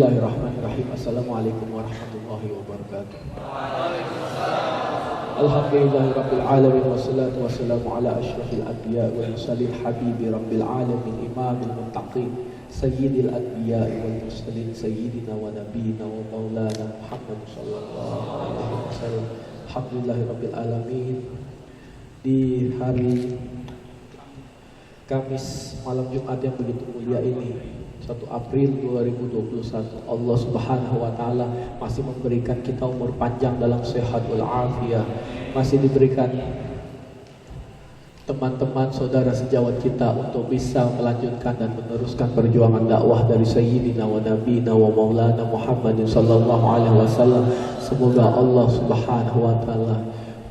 Bismillahirrahmanirrahim. Assalamualaikum warahmatullahi wabarakatuh. Alhamdulillahirabbil alamin wassalatu wassalamu ala asyrafil anbiya wal mursalin habibi rabbil alamin imamil muttaqin sayyidil anbiya wal mursalin sayyidina wa nabiyina wa maulana Muhammad sallallahu alaihi wasallam. Alhamdulillahirabbil alamin. Di hari Kamis malam Jumat yang begitu mulia ini, 1 April 2021, Allah Subhanahu wa taala masih memberikan kita umur panjang dalam sehat wal afiyah. Masih diberikan teman-teman saudara sejawat kita untuk bisa melanjutkan dan meneruskan perjuangan dakwah dari Sayyidina wa Nabiyina wa Maulana Muhammadin sallallahu alaihi wasallam. Semoga Allah Subhanahu wa taala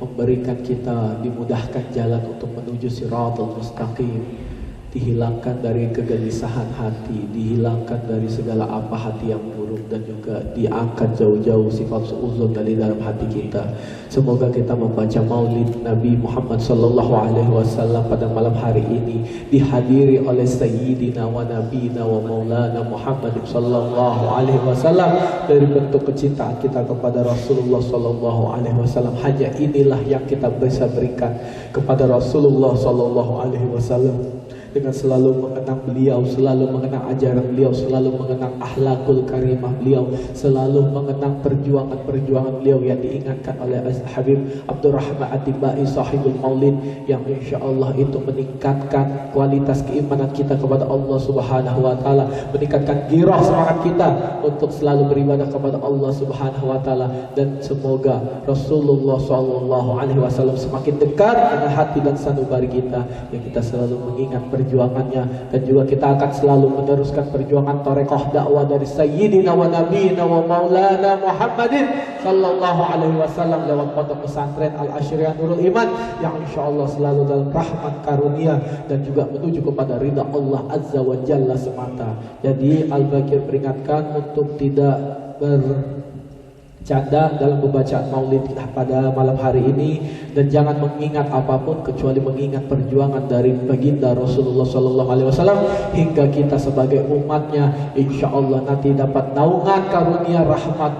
memberikan kita dimudahkan jalan untuk menuju Shiratal Mustaqim, dihilangkan dari kegelisahan hati, dihilangkan dari segala apa hati yang buruk, dan juga diangkat jauh-jauh sifat suudzon dari dalam hati kita. Semoga kita membaca maulid Nabi Muhammad sallallahu alaihi wasallam pada malam hari ini dihadiri oleh Sayyidina wa Nabiyina wa Maulana Muhammad sallallahu alaihi wasallam. Dari bentuk kecintaan kita kepada Rasulullah sallallahu alaihi wasallam, hanya inilah yang kita bisa berikan kepada Rasulullah sallallahu alaihi wasallam, dengan selalu mengenang beliau, selalu mengenang ajaran beliau, selalu mengenang akhlakul karimah beliau, selalu mengenang perjuangan-perjuangan beliau yang diingatkan oleh Habib Abdurrahman Atibai sahibul maulid, yang insyaallah itu meningkatkan kualitas keimanan kita kepada Allah Subhanahu wa taala, meningkatkan girah semangat kita untuk selalu beribadah kepada Allah Subhanahu wa taala. Dan semoga Rasulullah sallallahu alaihi wasallam semakin dekat dengan hati dan sanubari kita, yang kita selalu mengingat perjuangannya, dan juga kita akan selalu meneruskan perjuangan tarekat dakwah dari Sayyidina wa Nabiyina wa Maulana Muhammadin sallallahu alaihi wasallam lewat pondok pesantren Al-Asyriyah Nurul Iman, yang insyaallah selalu dalam rahmat karunia dan juga menuju kepada ridha Allah Azza wa Jalla semata. Jadi Al-Bakir peringatkan untuk tidak bercanda dalam pembacaan maulid pada malam hari ini, dan jangan mengingat apapun kecuali mengingat perjuangan dari baginda Rasulullah sallallahu alaihi wasallam, hingga kita sebagai umatnya insyaallah nanti dapat naungan karunia rahmat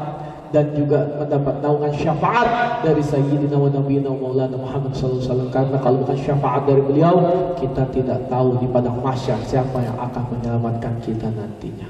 dan juga mendapat naungan syafaat dari Sayyidina wa Nabiyina wa Maulana Muhammad sallallahu alaihi wasallam. Karena kalau bukan syafaat dari beliau, kita tidak tahu di padang mahsyar siapa yang akan menyelamatkan kita nantinya.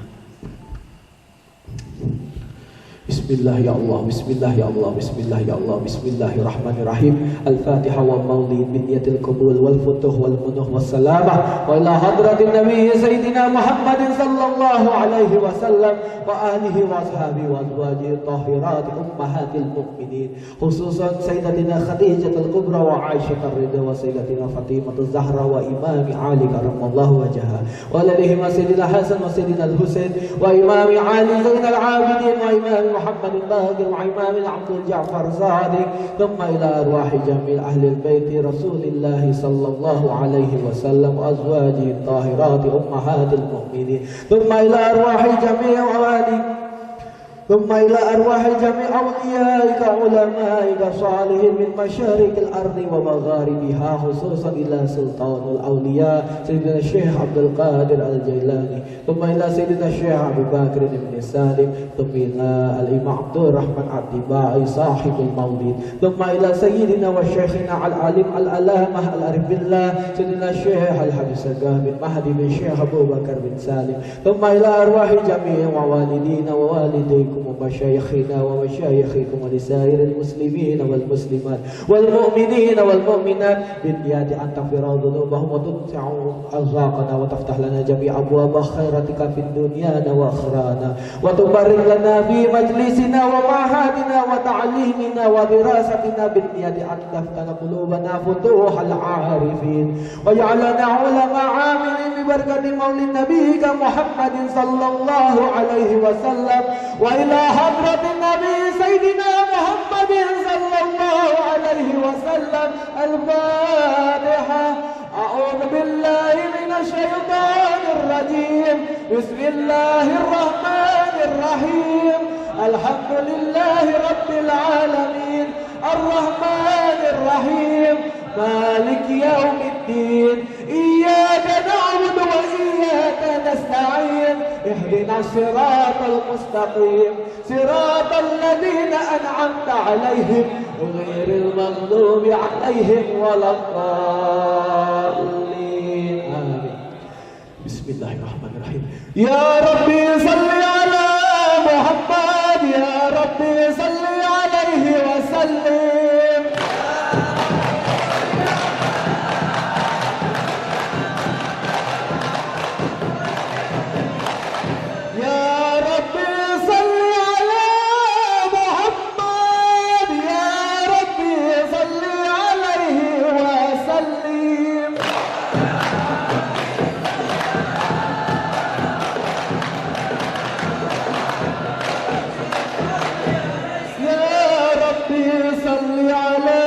Bismillah ya Allah, Bismillah ya Allah, Bismillah ya Allah, Bismillahirrahmanirrahim. Al-Fatihah wa maulid bin niyatil qabul wal futuh wal munuh was salamah wa ila hadratin Nabi Sayyidina Muhammadin sallallahu alaihi wasallam wa ahlihi wa ashabihi wa azwajihi tahirat ummahatil mu'minin, khususan Sayyidatina Khadijah al-Kubra wa Aisyah ar-Ridha wa Sayyidatina Fatimah az-Zahra wa Imam Ali karamallahu wajhaha wa alaihim Sayyidina Hasan wa Sayyidina al-Husain wa Imam Ali Zainal Abidin wa Imam محمد الباقر وإمام العبد الجعفر صادق، ثم إلى أرواح جميع أهل البيت رسول الله صلى الله عليه وسلم وأزواجه الطاهرات أمهات المؤمنين، ثم إلى أرواح جميع أوليائك علمائك صالحين من مشارق الأرض ومغاربها، خصوصا إلى سلطان الأولياء سيدنا الشيخ عبد القادر الجيلاني، ثم إلى سيدنا الشيخ أبي بكر بن سالم، ثم إلى الإمام عبد الرحمن الطباعي صاحب المولد، ثم إلى سيدنا وشيخنا العالم العلامة العارف بالله سيدنا الشيخ الحبيب سقاه بن مهدي بن الشيخ أبو بكر بن سالم، ثم إلى أرواح جميع والدينا ووالديكم ومشايخنا ومشايخكم ولسائر المسلمين والمسلمات والمؤمنين والمؤمنات، بالنيات أن تغفر ذنوبهم وتتسع أرزاقنا وتفتح لنا جميع أبواب خيرتك في الدنيا وأخرانا، وتبارك لنا في مجلسنا ومعهدنا وتعليمنا ودراستنا، بالنيات أن تفتح قلوبنا فتوح العارفين، وجعلنا علماء عاملين ببركة مولد نبيك محمد صلى الله عليه وسلم، وإلى حضرة النبي سيدنا محمد صلى الله عليه وسلم. الفاتحة. أعوذ بالله من الشيطان الرجيم. بسم الله الرحمن الرحيم. الحمد لله رب العالمين الرحمن الرحيم مالك يوم الدين. إياك نعبد وإياك نستعين. اهدنا الصراط المستقيم صراط الذين أنعمت عليهم غير المغضوب عليهم ولا الضالين آمين. بسم الله الرحمن الرحيم. يا ربي صل على محمد يا ربي صل عليه وسلم. يا ربي صل على محمد يا ربي صل عليه وسلم. يا ربي صل على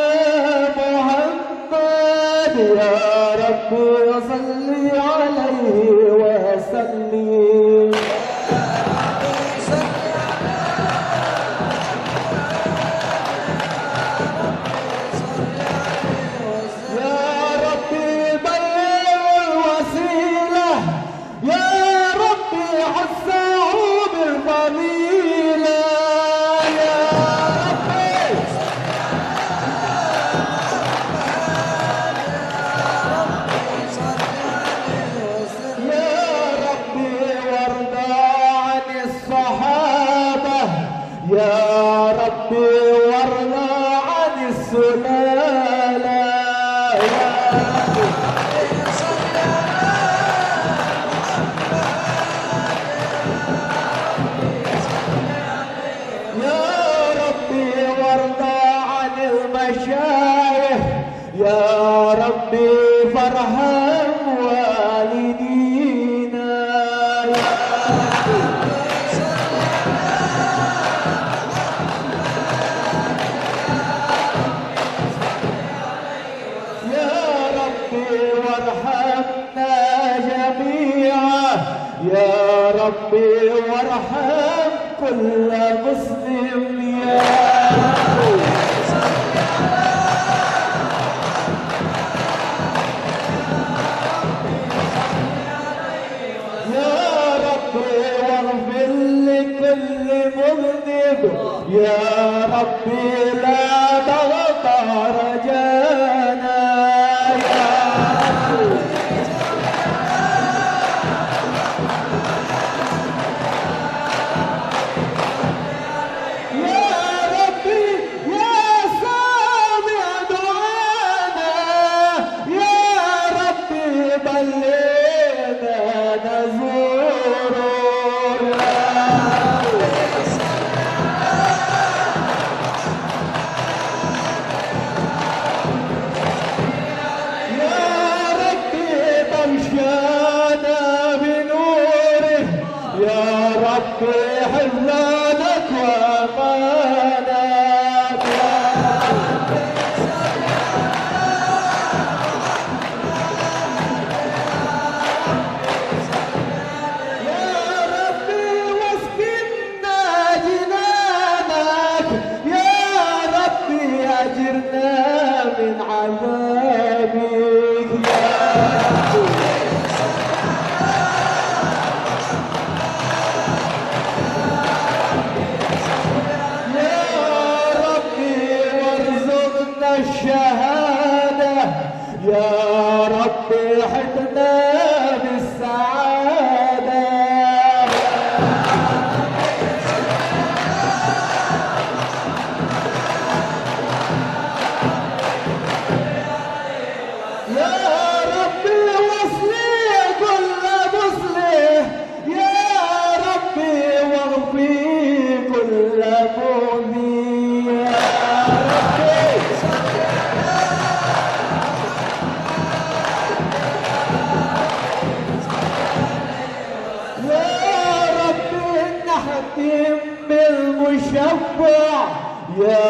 محمد يا ربي صل عليه وسلم. يا ربي بلغ الوسيلة يا ربي حسه بالفضيلة. يا ربي يا ربي وارضى عن الصحابة يا ربي وارضى عن السلالة. يا ربي يا ربي وارضى عن المشايخ يا ربي فارحم والدينا. يا يا ربي وارحمنا جميعا يا ربي وارحم كل مسلم. يا ربي يا ربي واغفر لكل مذنب يا ربي لا تغفر رجانا. يا ربي يا ربي يا سامع دعانا يا ربي بلغنا نزور. يا ربي تمشانا بنوره يا ربي حفظانك وأمانك. يا ربي واسكننا جنانك يا ربي أجرنا من عذابك. يا ربي يا ربي وارزقنا الشهادة يا ربي حدنا بالسعادة. يا ربي وصلي كل مصلح يا ربي واغفي كل مؤذي. يا ربي يا ربي نحتم بالمشفع يا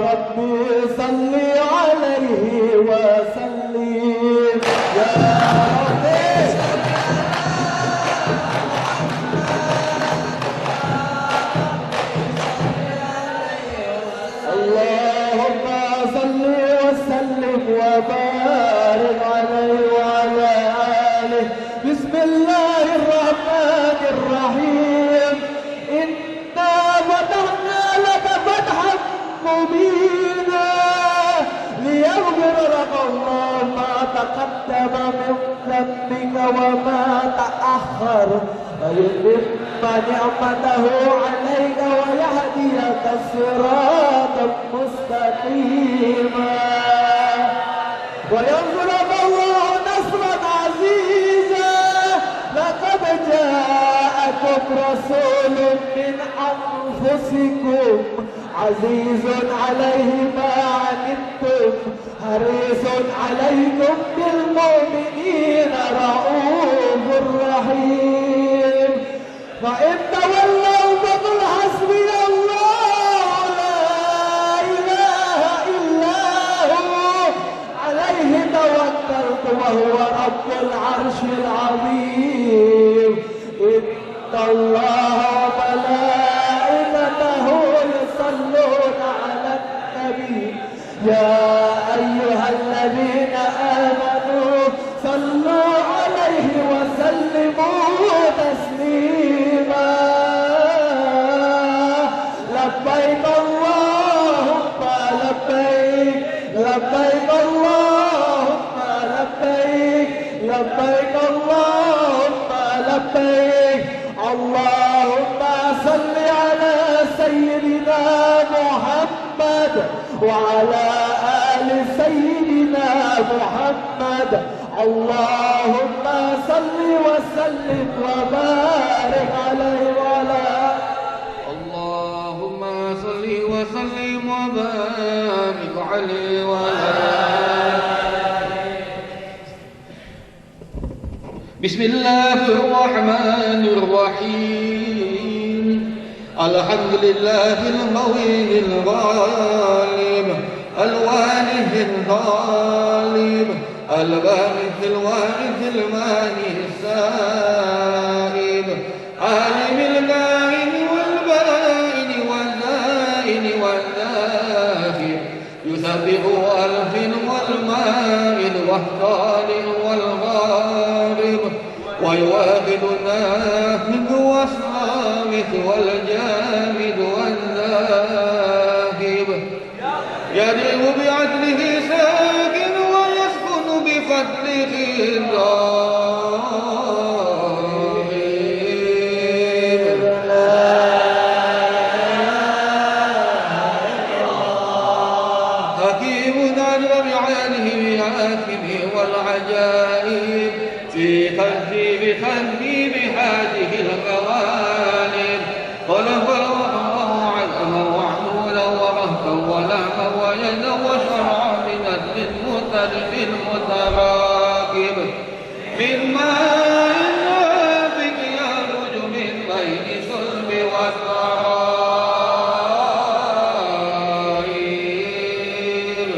ربي صل عليه وسلم. يا ربي اللهم صل وسلم وبارك عليه وعلى آله. بسم الله الرحمن الرحيم. مبينا ليغفر لك الله ما تقدم من ذنبك وما تأخر ويتم نعمته عليك ويهديك صراطا مستقيما وينصرك الله نصرا عزيزا لقد جاءكم رسول من أنفسكم عزيز عليه ما عنتم حريص عليكم بالمؤمنين رؤوف رحيم فإن تولوا فقل حسبي الله لا إله إلا هو عليه توكلت وهو رب العرش العظيم إن الله وملائكته يصلون على النبي يا أيها الذين آمنوا صلوا عليه وسلموا تسليما لبيك اللهم لبيك لبيك اللهم لبيك لبيك اللهم لبيك اللهم صل على سيدنا محمد وعلى آل سيدنا محمد اللهم صل وسلم وبارك عليه وعلى اللهم صل وسلم وبارك عليه وعلى بسم الله الرحمن الرحيم الحمد لله القوي الغالب الوالد الغالب البارث الوارث الماني السائب عالم الكائن والبائن والزائن والذاهب يسبح ألف والمائل والطالع والغارب ويواخذ الناهد والصامت والجامد والذاهب يدعو بعدله ساكن ويسكن بفضله الراغب حكيم عن بعاله بآخره والعجائب في ترتيب هذه الغوالب خلق الله علما وعمولا ورهبا ولحما ويدا وشرعا من المختلف المتراكب من ماء نافق يخرج من بين صلب والترائب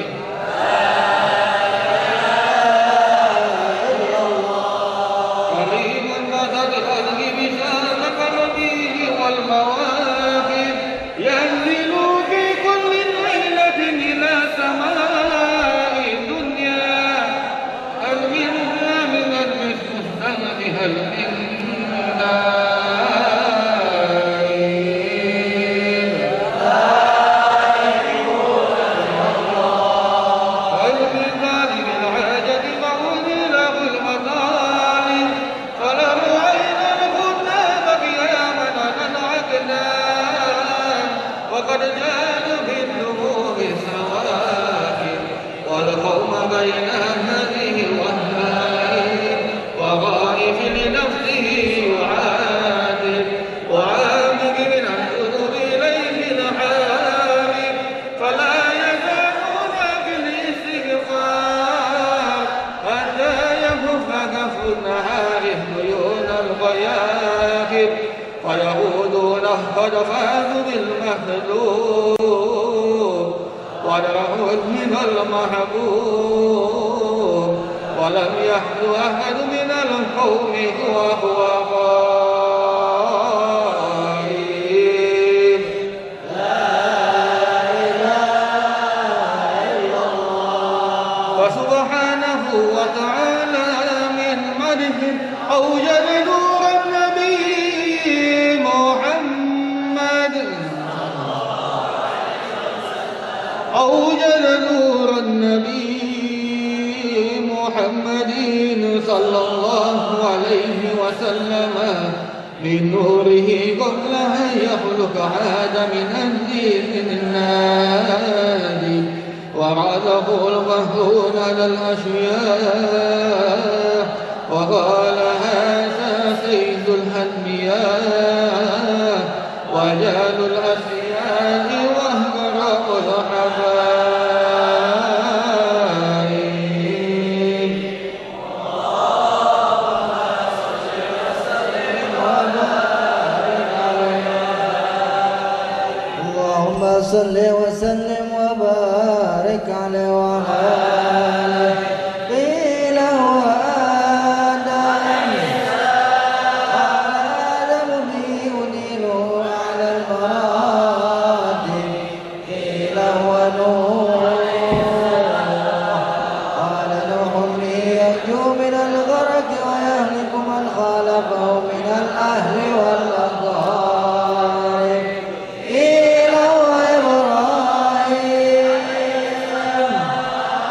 قريب مدد خلق بشان قلبه والمواقف ينزل في كل ليلة إلى سماء الدنيا هل منا من المستهزئ هل من وقد جاءوا بالنمور سواكب والقوم بين هذه والهائب وغائف لنفسه يعاتب وعامق من الذنوب إليه الحامد فلا يزالون في الاستغفار حتى يهف كف النهار عيون الغياثب ويقولون قد فازوا بالمهلوب ودرعوا من المحبوب ولم يحدو أحد من القوم وهو غائب لا إله إلا الله فسبحانه وتعالى من مدح أوجد نور النبي محمد أوجد نور النبي محمد صلى الله عليه وسلم من نوره قبل أن يخلق آدم من النادي ورده القهرون على الأشياء وقال هذا سيد الأنبياء وجال الأسياء وأهرب الحبائب. اللهم صل وسلم وبارك عليه وعلى آله. قيل هو آدم يدينه على المراتب. قيل هو نوح قال نوح ينجو من الغرق ويهلك من خالفه من الأهل والأقارب. قيل هو إبراهيم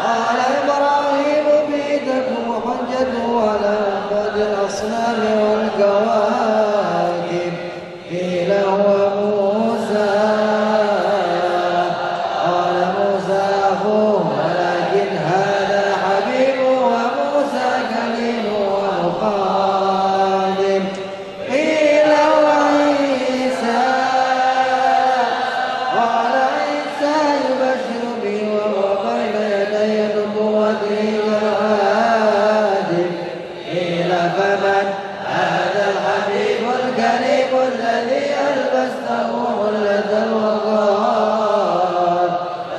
قال إبراهيم بيدكم حجته على عباد الأصنام والكواكب. قيل هو موسى قال موسى أخوه ولكن هذا حبيبه وموسى كليم ومخادم. قيل هو عيسى قال عيسى يبشر بي وهو بين يدي نبوته كهادم. قيل فمن هذا الحبيب الكريم الذي ألبسته حلة الوقار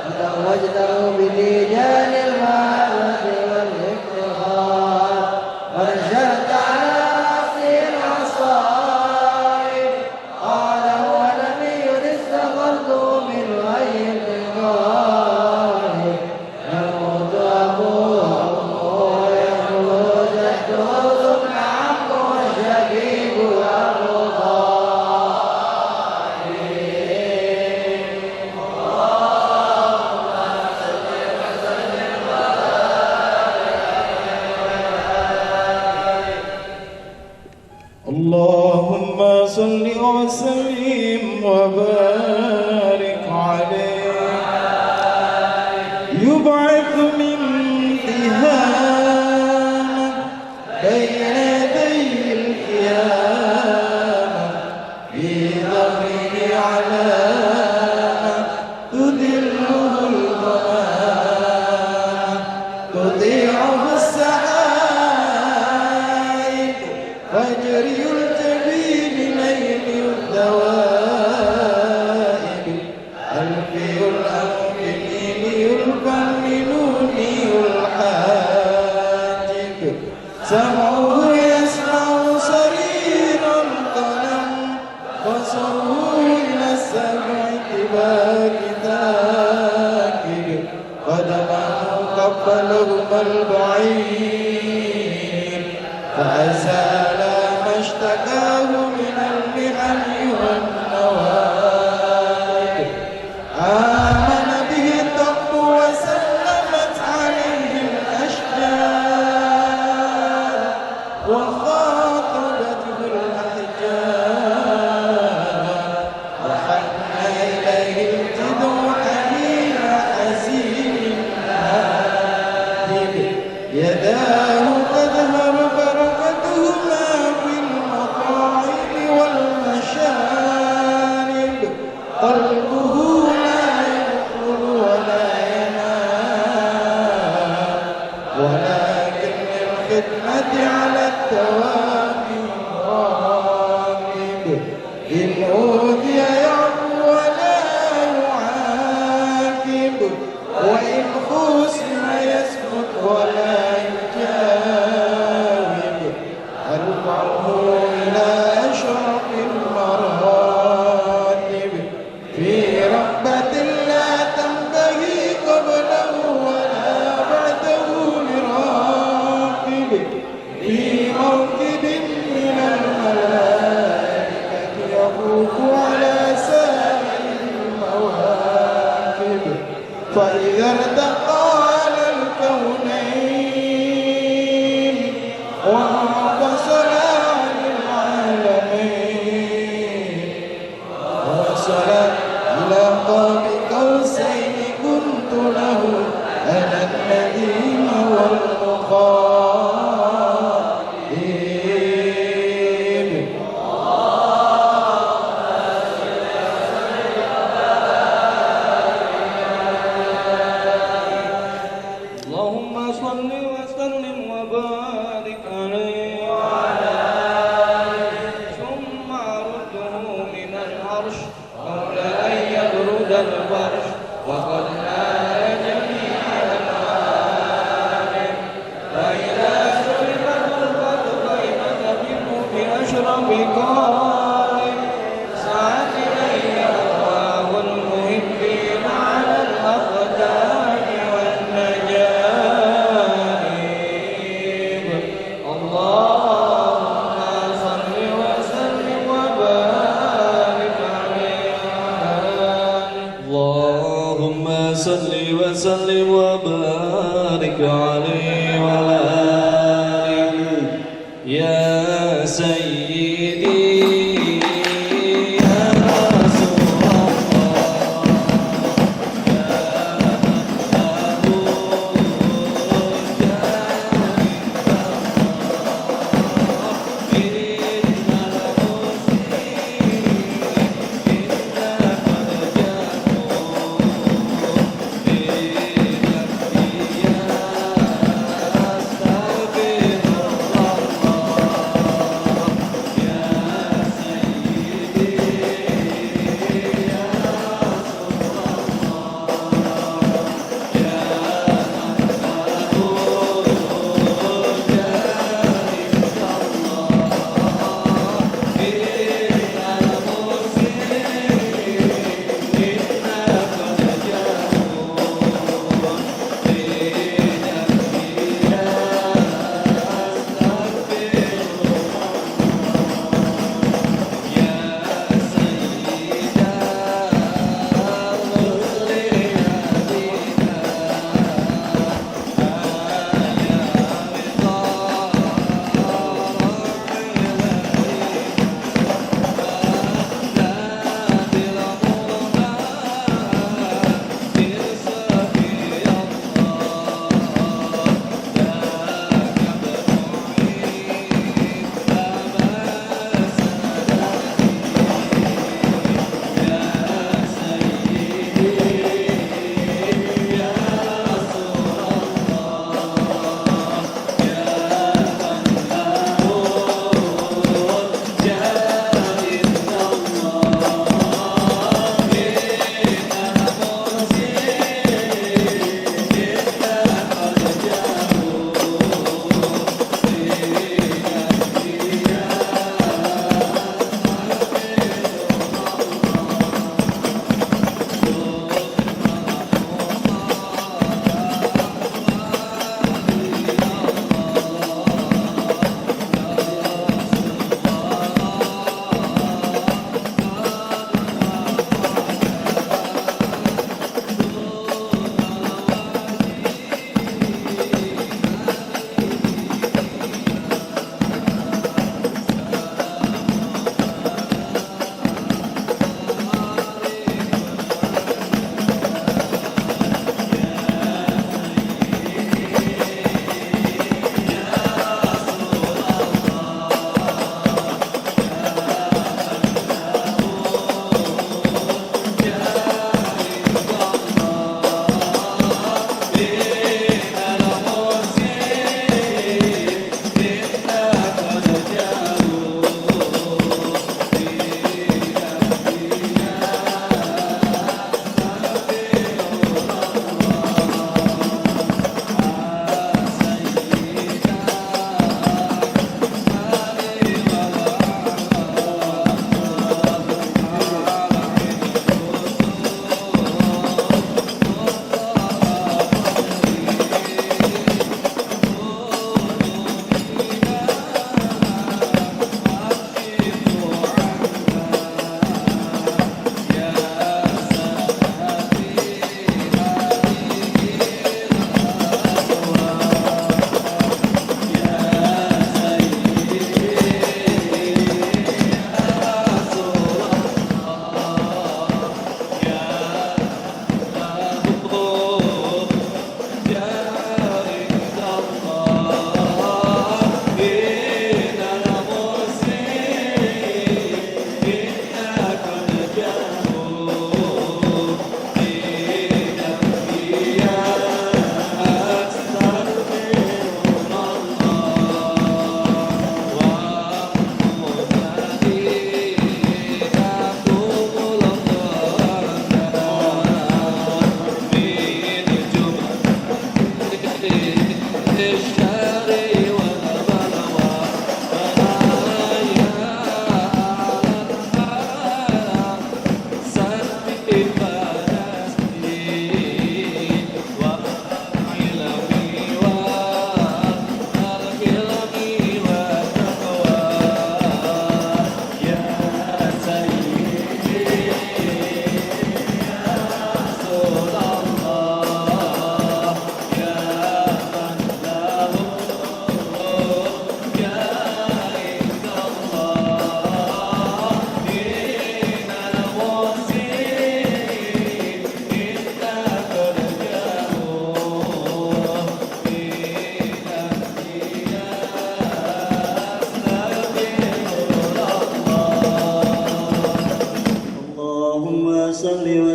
وزوجته بتيجان المحبة والافتخار ونشأت على رأسه العصائب. قال هو نبي استغرته من غي الغائب. يموت أبوه وأمه يحمل جده ثم عمه والشقيق أبو طالب. اللهم صل وسلم وبارك عليه. يبعث من قيامة بين يدي القيامة في ظهره علامة تدله الغمامة تضيعه السحائب فجري الجبين ليل الدوائب ألفي الأنبياء الفنوني الحاجب سمعه يسمع صرير القلم بصره إلى السمع كبار ذاكب قدمه قبلهما البعير فأزال ما اشتكاه من المحن والنوائب. آمن به الطب وسلمت عليه الأشجار وخاطبته الأحجار وحن إليه الجدع حنين حزين هادب. يداه تظهر بركتهما في المطاعم والمشارب. قلبه لا يدخل ولا ينام ولكن للخدمة على التوابي راغب. إن أوذي يعفو ولا يعاقب وإن خُصِمَ يسكت ولا يجاوب. أرفعه إلى أشرف المراتب في رغبة لا تنبغي قبله ولا بعده لراقب. في موكب من الملائكة يفوق على سائر المواكب. فإذا ارتقى على الكونين وانفصل عن العالمين ووصل إلى قاب قوسين كنت له أنا النديم والمخاطب. اللهم صل وسلم وبارك عليه وعلى آله ثم عرضه من العرش قبل أن يبرد الفرش وقد نال جميع العالم فإذا شربت الفرد كيف تفر بأشرف قائم سعت إليه أرواح المحبين على الأقدام والنجائب. اللهم صل وسلم وبارك عليه اللهم صل وسلم وبارك عليه وعلى آله يا سيدي يا رسول الله يا محمود يا إن المسلمين إنا قد جاءوا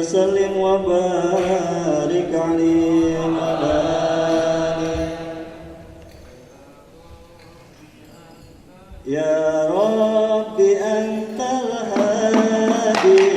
وسلم وبارك عليه وعلى آله يا رب أنت الهادي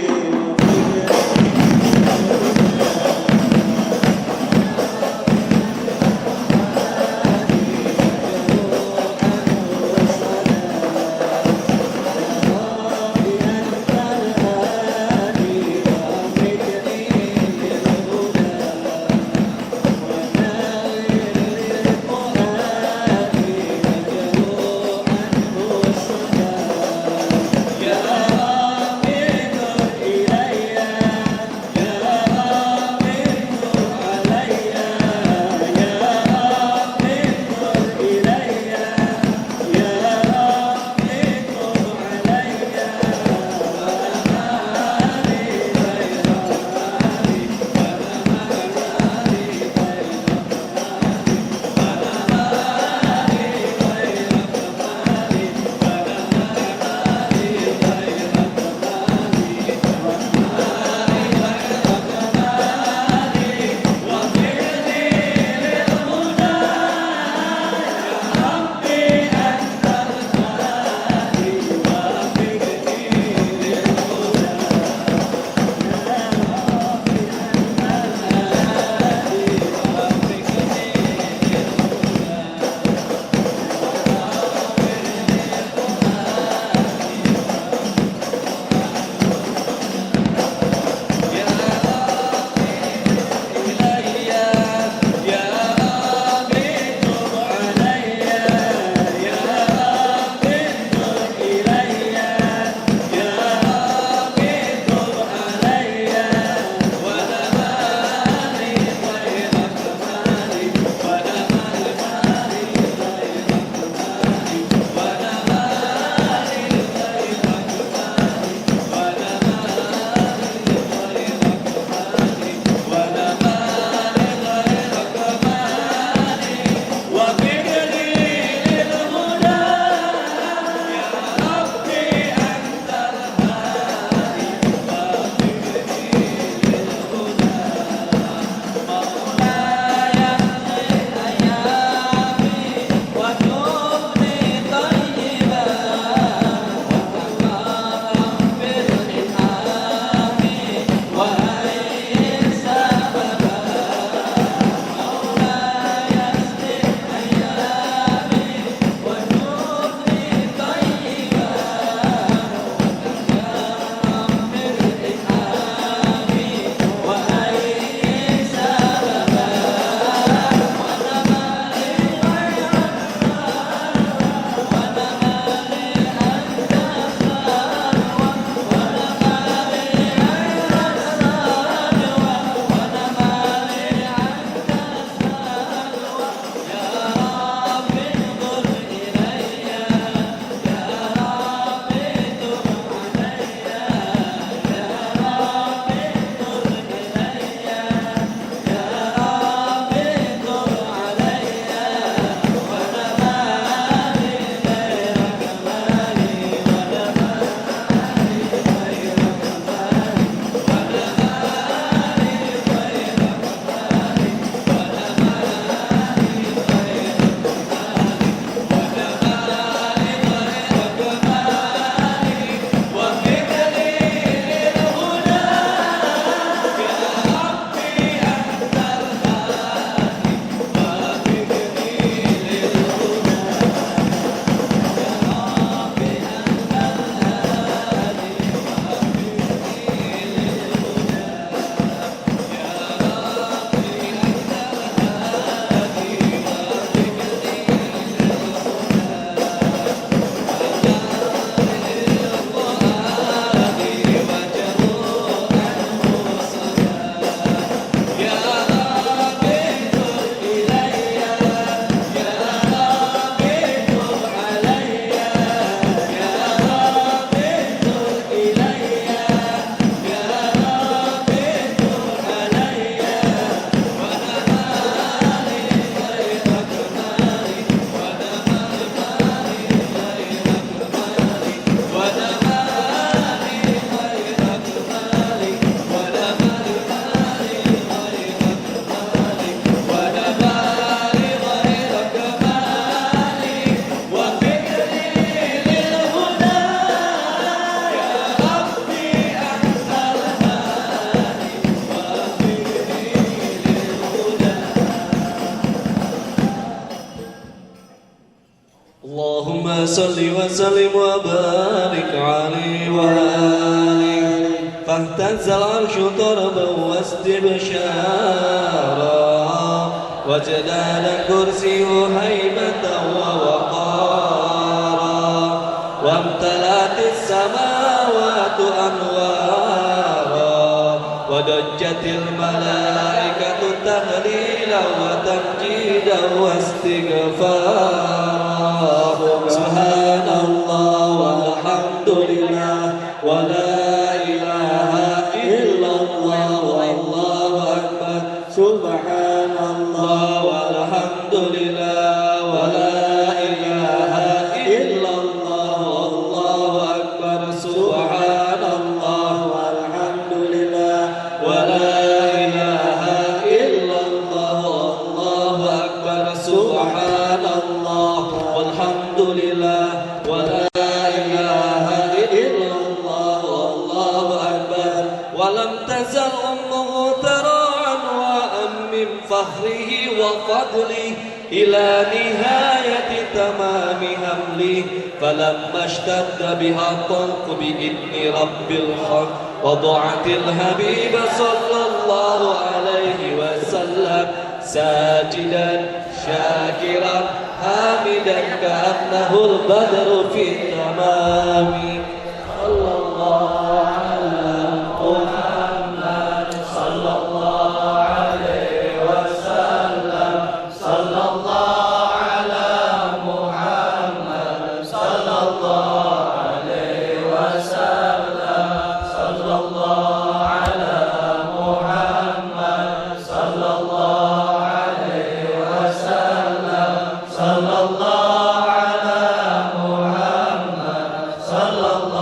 صل وسلم وبارك عليه وآله فاهتز العرش طربا واستبشارا وجدال كرسيه هيبة ووقارا وامتلأت السماوات أنوارا وضجت الملائكة تهليلا وتمجيدا واستغفارا سبحان الله والحمد لله ولا إله إلا الله والله أكبر سبحان الله والحمد لله ولا إله إلا الله والله أكبر سبحان الله والحمد لله ولا إله إلا الله والله أكبر سبحان الله والحمد لله ولا إله إلا الله والله أكبر ولم تزل أمه ترى عنواء من فخره وفضله إلى نهاية تمام همله فلما اشتد بها الطلق بإذن رب الخلق وضعت الحبيب صلى الله عليه وسلم ساجدا شاكرا حامدا كأنه البدر في التمام صلى الله على محمد صلى الله عليه وسلم صلى الله على محمد صلى الله عليه وسلم صلى الله على محمد صلى الله عليه وسلم صلى الله على محمد صلى الله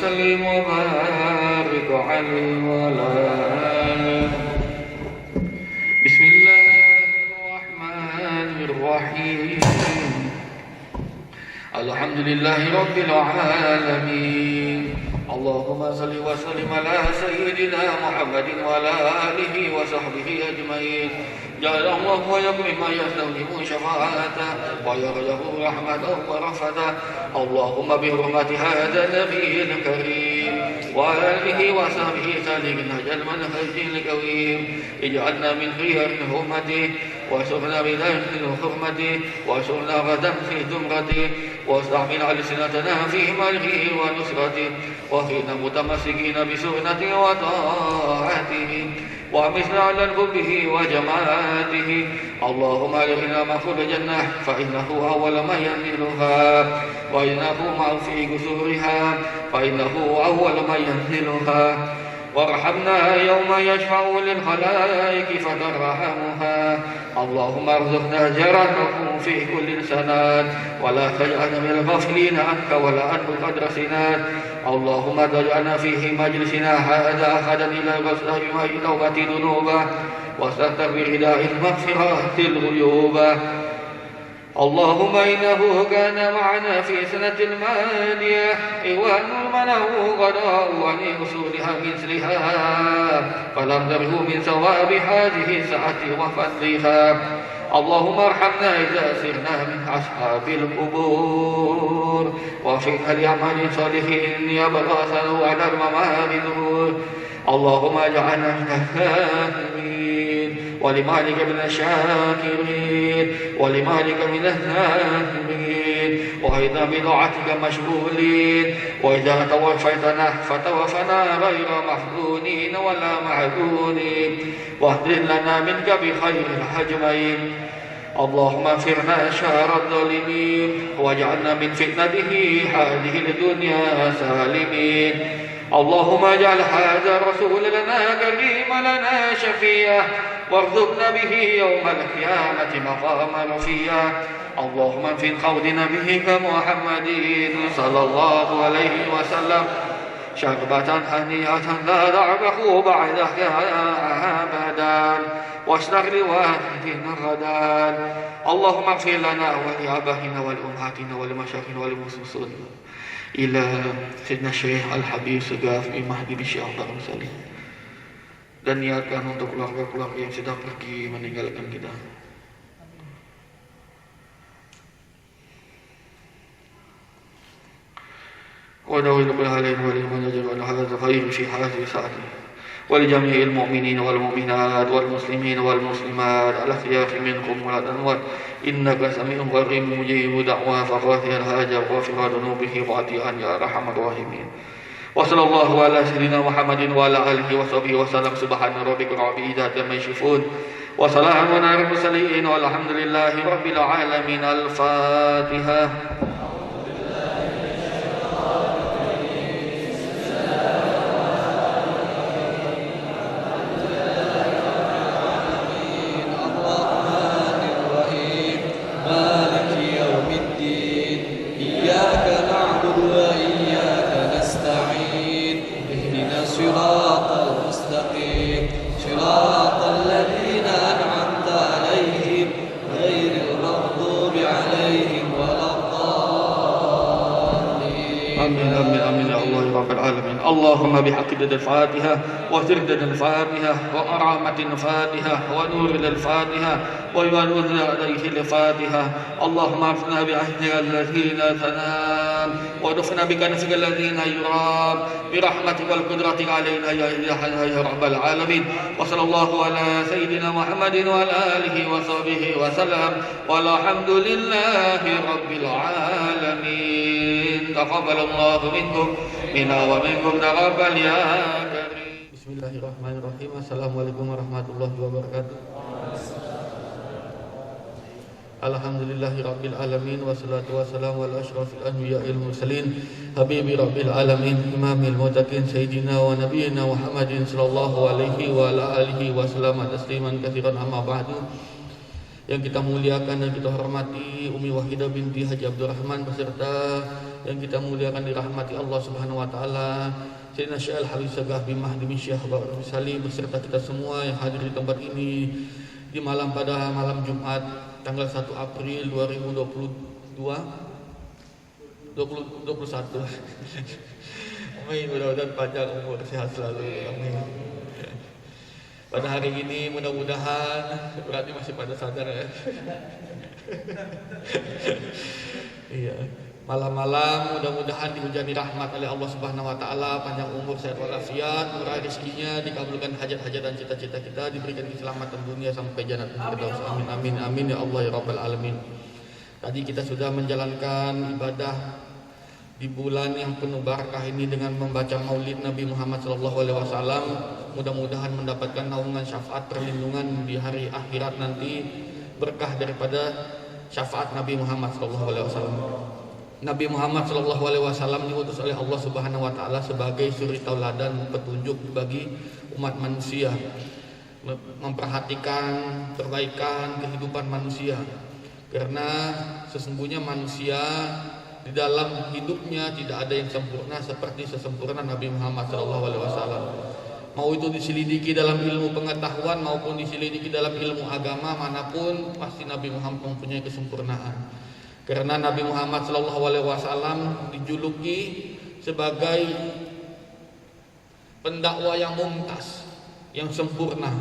وسلم وبارك عليه وعلى آله. بسم الله الرحمن الرحيم. الحمد لله رب العالمين. اللهم صل وسلم على سيدنا محمد وعلى آله وصحبه أجمعين. جعل الله ويكم مما يستوجب شفاعته ويرجه رحمته ورفته. اللهم بحرمة هذا النبي الكريم وآله وصحبه سالك نهج المنهج القويم اجعلنا من خيار حرمته واسرنا بداخل حرمته واسرنا غدا في زمرته واستعمل ألسنتنا في ملكه ونصرته وخينا متمسكين بسنته وطاعته وأمسنا على حبه وجماعته. اللهم أدخلنا مدخل الجنة فإنه أول من ينزلها وإنه معه في قصورها فإنه أول من ينزلها. وارحمنا يوم يشفع للخلائق فترحمها. اللهم ارزقنا جرته في كل سنة ولا تجعلنا من الغافلين عنك ولا أنت قدر سنان. اللهم تجعلنا فيه مجلسنا هذا أخذا إلى غسل توبة ذنوبه واستغفر برداء المغفرة الغيوب. اللهم إنه كان معنا في سنة المادية ونؤمنه غداء عن أصولها مثلها فلم نره من ثواب هذه الساعة وفضلها. اللهم ارحمنا إذا سرنا من أصحاب القبور وفقنا لأعمال صالحين يبقى ثنو على الممات ظهور. اللهم اجعلنا من الذاكرين ولمالك من الشاكرين ولمالك من الذاكرين وأيضا بطاعتك مشغولين. وإذا توفيتنا فتوفنا غير محزونين ولا محزونين واهدنا لنا منك بخير الأجمعين. اللهم اغفرنا شر الظالمين واجعلنا من فتنته هذه الدنيا سالمين. اللهم اجعل هذا الرسول لنا كريما لنا شفيا وارزقنا به يوم القيامة مقاما رفيا. اللهم انفذ خوض نبيك محمد صلى الله عليه وسلم شربة هنيئة لا تعرف بعدها أبدا واشرح لوالدنا غدا. اللهم اغفر لنا ولآبائنا ولأمهاتنا ولمشايخنا وللمسلمين إلى سيدنا Syekh Al-Habib Segaf Mahdi bin Syekh Abdul Salim dan niatkan untuk keluarga-keluarga yang sudah pergi meninggalkan kita. ودعوا كل هذين ولمن يجعل هذا خير في هذه ساعته ولجميع المؤمنين والمؤمنات والمسلمين والمسلمات الأحياء منكم والأموات إنك سميع قريب مجيب دعوى فقاضي الحاجة وغفر ذنوبه وعطيا يا أرحم الراحمين. وصلى الله على سيدنا محمد وعلى آله وصحبه وسلم. سبحان ربك رب العزة عما يصفون وسلام على المرسلين والحمد لله رب العالمين. الفاتحة. اللهم بحق الفاتحة وسرد الفاتحة وأرامة الفاتحة ونور الفاتحة ويوالون عليه الفاتحة. اللهم اعفنا بعهدك الذين تنام ودفنا بكنفك الذين يرام برحمتك والقدرة علينا يا إله يا رب العالمين. وصلى الله على سيدنا محمد وعلى آله وصحبه وسلم والحمد لله رب العالمين. تقبل الله منكم منا ومنكم تقبل يا كريم. بسم الله الرحمن الرحيم. Assalamualaikum warahmatullahi wabarakatuh. Alhamdulillahi rabbil alamin wassalatu wassalamu ala asyrafil anbiya'il mursalin habibi rabbil alamin imamil muttaqin sayyidina wa nabiyyina Muhammadin sallallahu alaihi wa ala alihi wa sallam tasliman katsiran amma ba'du. Yang kita muliakan dan kita hormati Umi Wahidah binti Haji Abdurrahman beserta yang kita muliakan dirahmati Allah Subhanahu wa taala, Sayyidina Syekh Al-Halis Sagah bin Mahdi bin Syekh Bapak Salim beserta kita semua yang hadir di tempat ini di pada malam Jumat tanggal 1 April 2021. Amin, mudah-mudahan panjang umur, sehat selalu. Amin. Pada hari ini mudah-mudahan berarti masih pada sadar ya. Iya. Malam-malam mudah-mudahan dihujani rahmat oleh Allah Subhanahu wa taala, panjang umur, sehat walafiat, murah rezekinya, dikabulkan hajat-hajat dan cita-cita kita, diberikan keselamatan dunia sampai jannatul firdaus. Amin amin amin ya Allah ya rabbal alamin. Tadi kita sudah menjalankan ibadah di bulan yang penuh barakah ini dengan membaca Maulid Nabi Muhammad SAW. Mudah-mudahan mendapatkan naungan syafaat perlindungan di hari akhirat nanti, berkah daripada syafaat Nabi Muhammad SAW. Nabi Muhammad SAW diutus oleh Allah Subhanahu wa taala sebagai suri tauladan petunjuk bagi umat manusia, memperhatikan perbaikan kehidupan manusia. Karena sesungguhnya manusia di dalam hidupnya tidak ada yang sempurna seperti sesempurna Nabi Muhammad SAW. Mau itu diselidiki dalam ilmu pengetahuan maupun diselidiki dalam ilmu agama manapun, pasti Nabi Muhammad mempunyai kesempurnaan. Karena Nabi Muhammad SAW dijuluki sebagai pendakwa yang mumtaz, yang sempurna.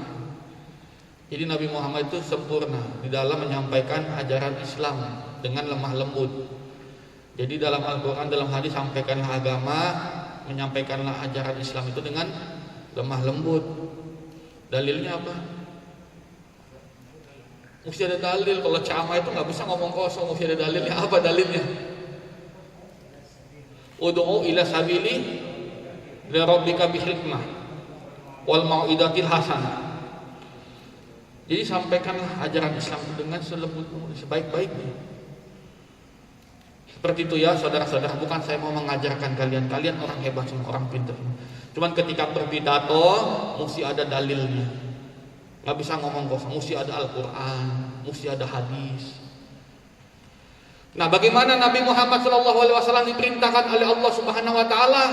Jadi Nabi Muhammad itu sempurna di dalam menyampaikan ajaran Islam dengan lemah lembut. Jadi dalam Al-Quran, dalam hadis, sampaikanlah agama, menyampaikanlah ajaran Islam itu dengan lemah lembut. Dalilnya apa? Mesti ada dalil. Kalau ceramah itu nggak bisa ngomong kosong, mesti ada dalilnya. Apa dalilnya? Ud'u ila sabili rabbika bihikmah wal mau'idatil hasanah. Jadi sampaikanlah ajaran Islam itu dengan selembut, sebaik-baiknya. Seperti itu ya saudara-saudara, bukan saya mau mengajarkan kalian orang hebat semua, orang pintar. Cuman ketika berpidato mesti ada dalilnya. Gak bisa ngomong kosong, mesti ada Al-Quran, mesti ada hadis. Nah, bagaimana Nabi Muhammad SAW diperintahkan oleh Allah Subhanahu wa taala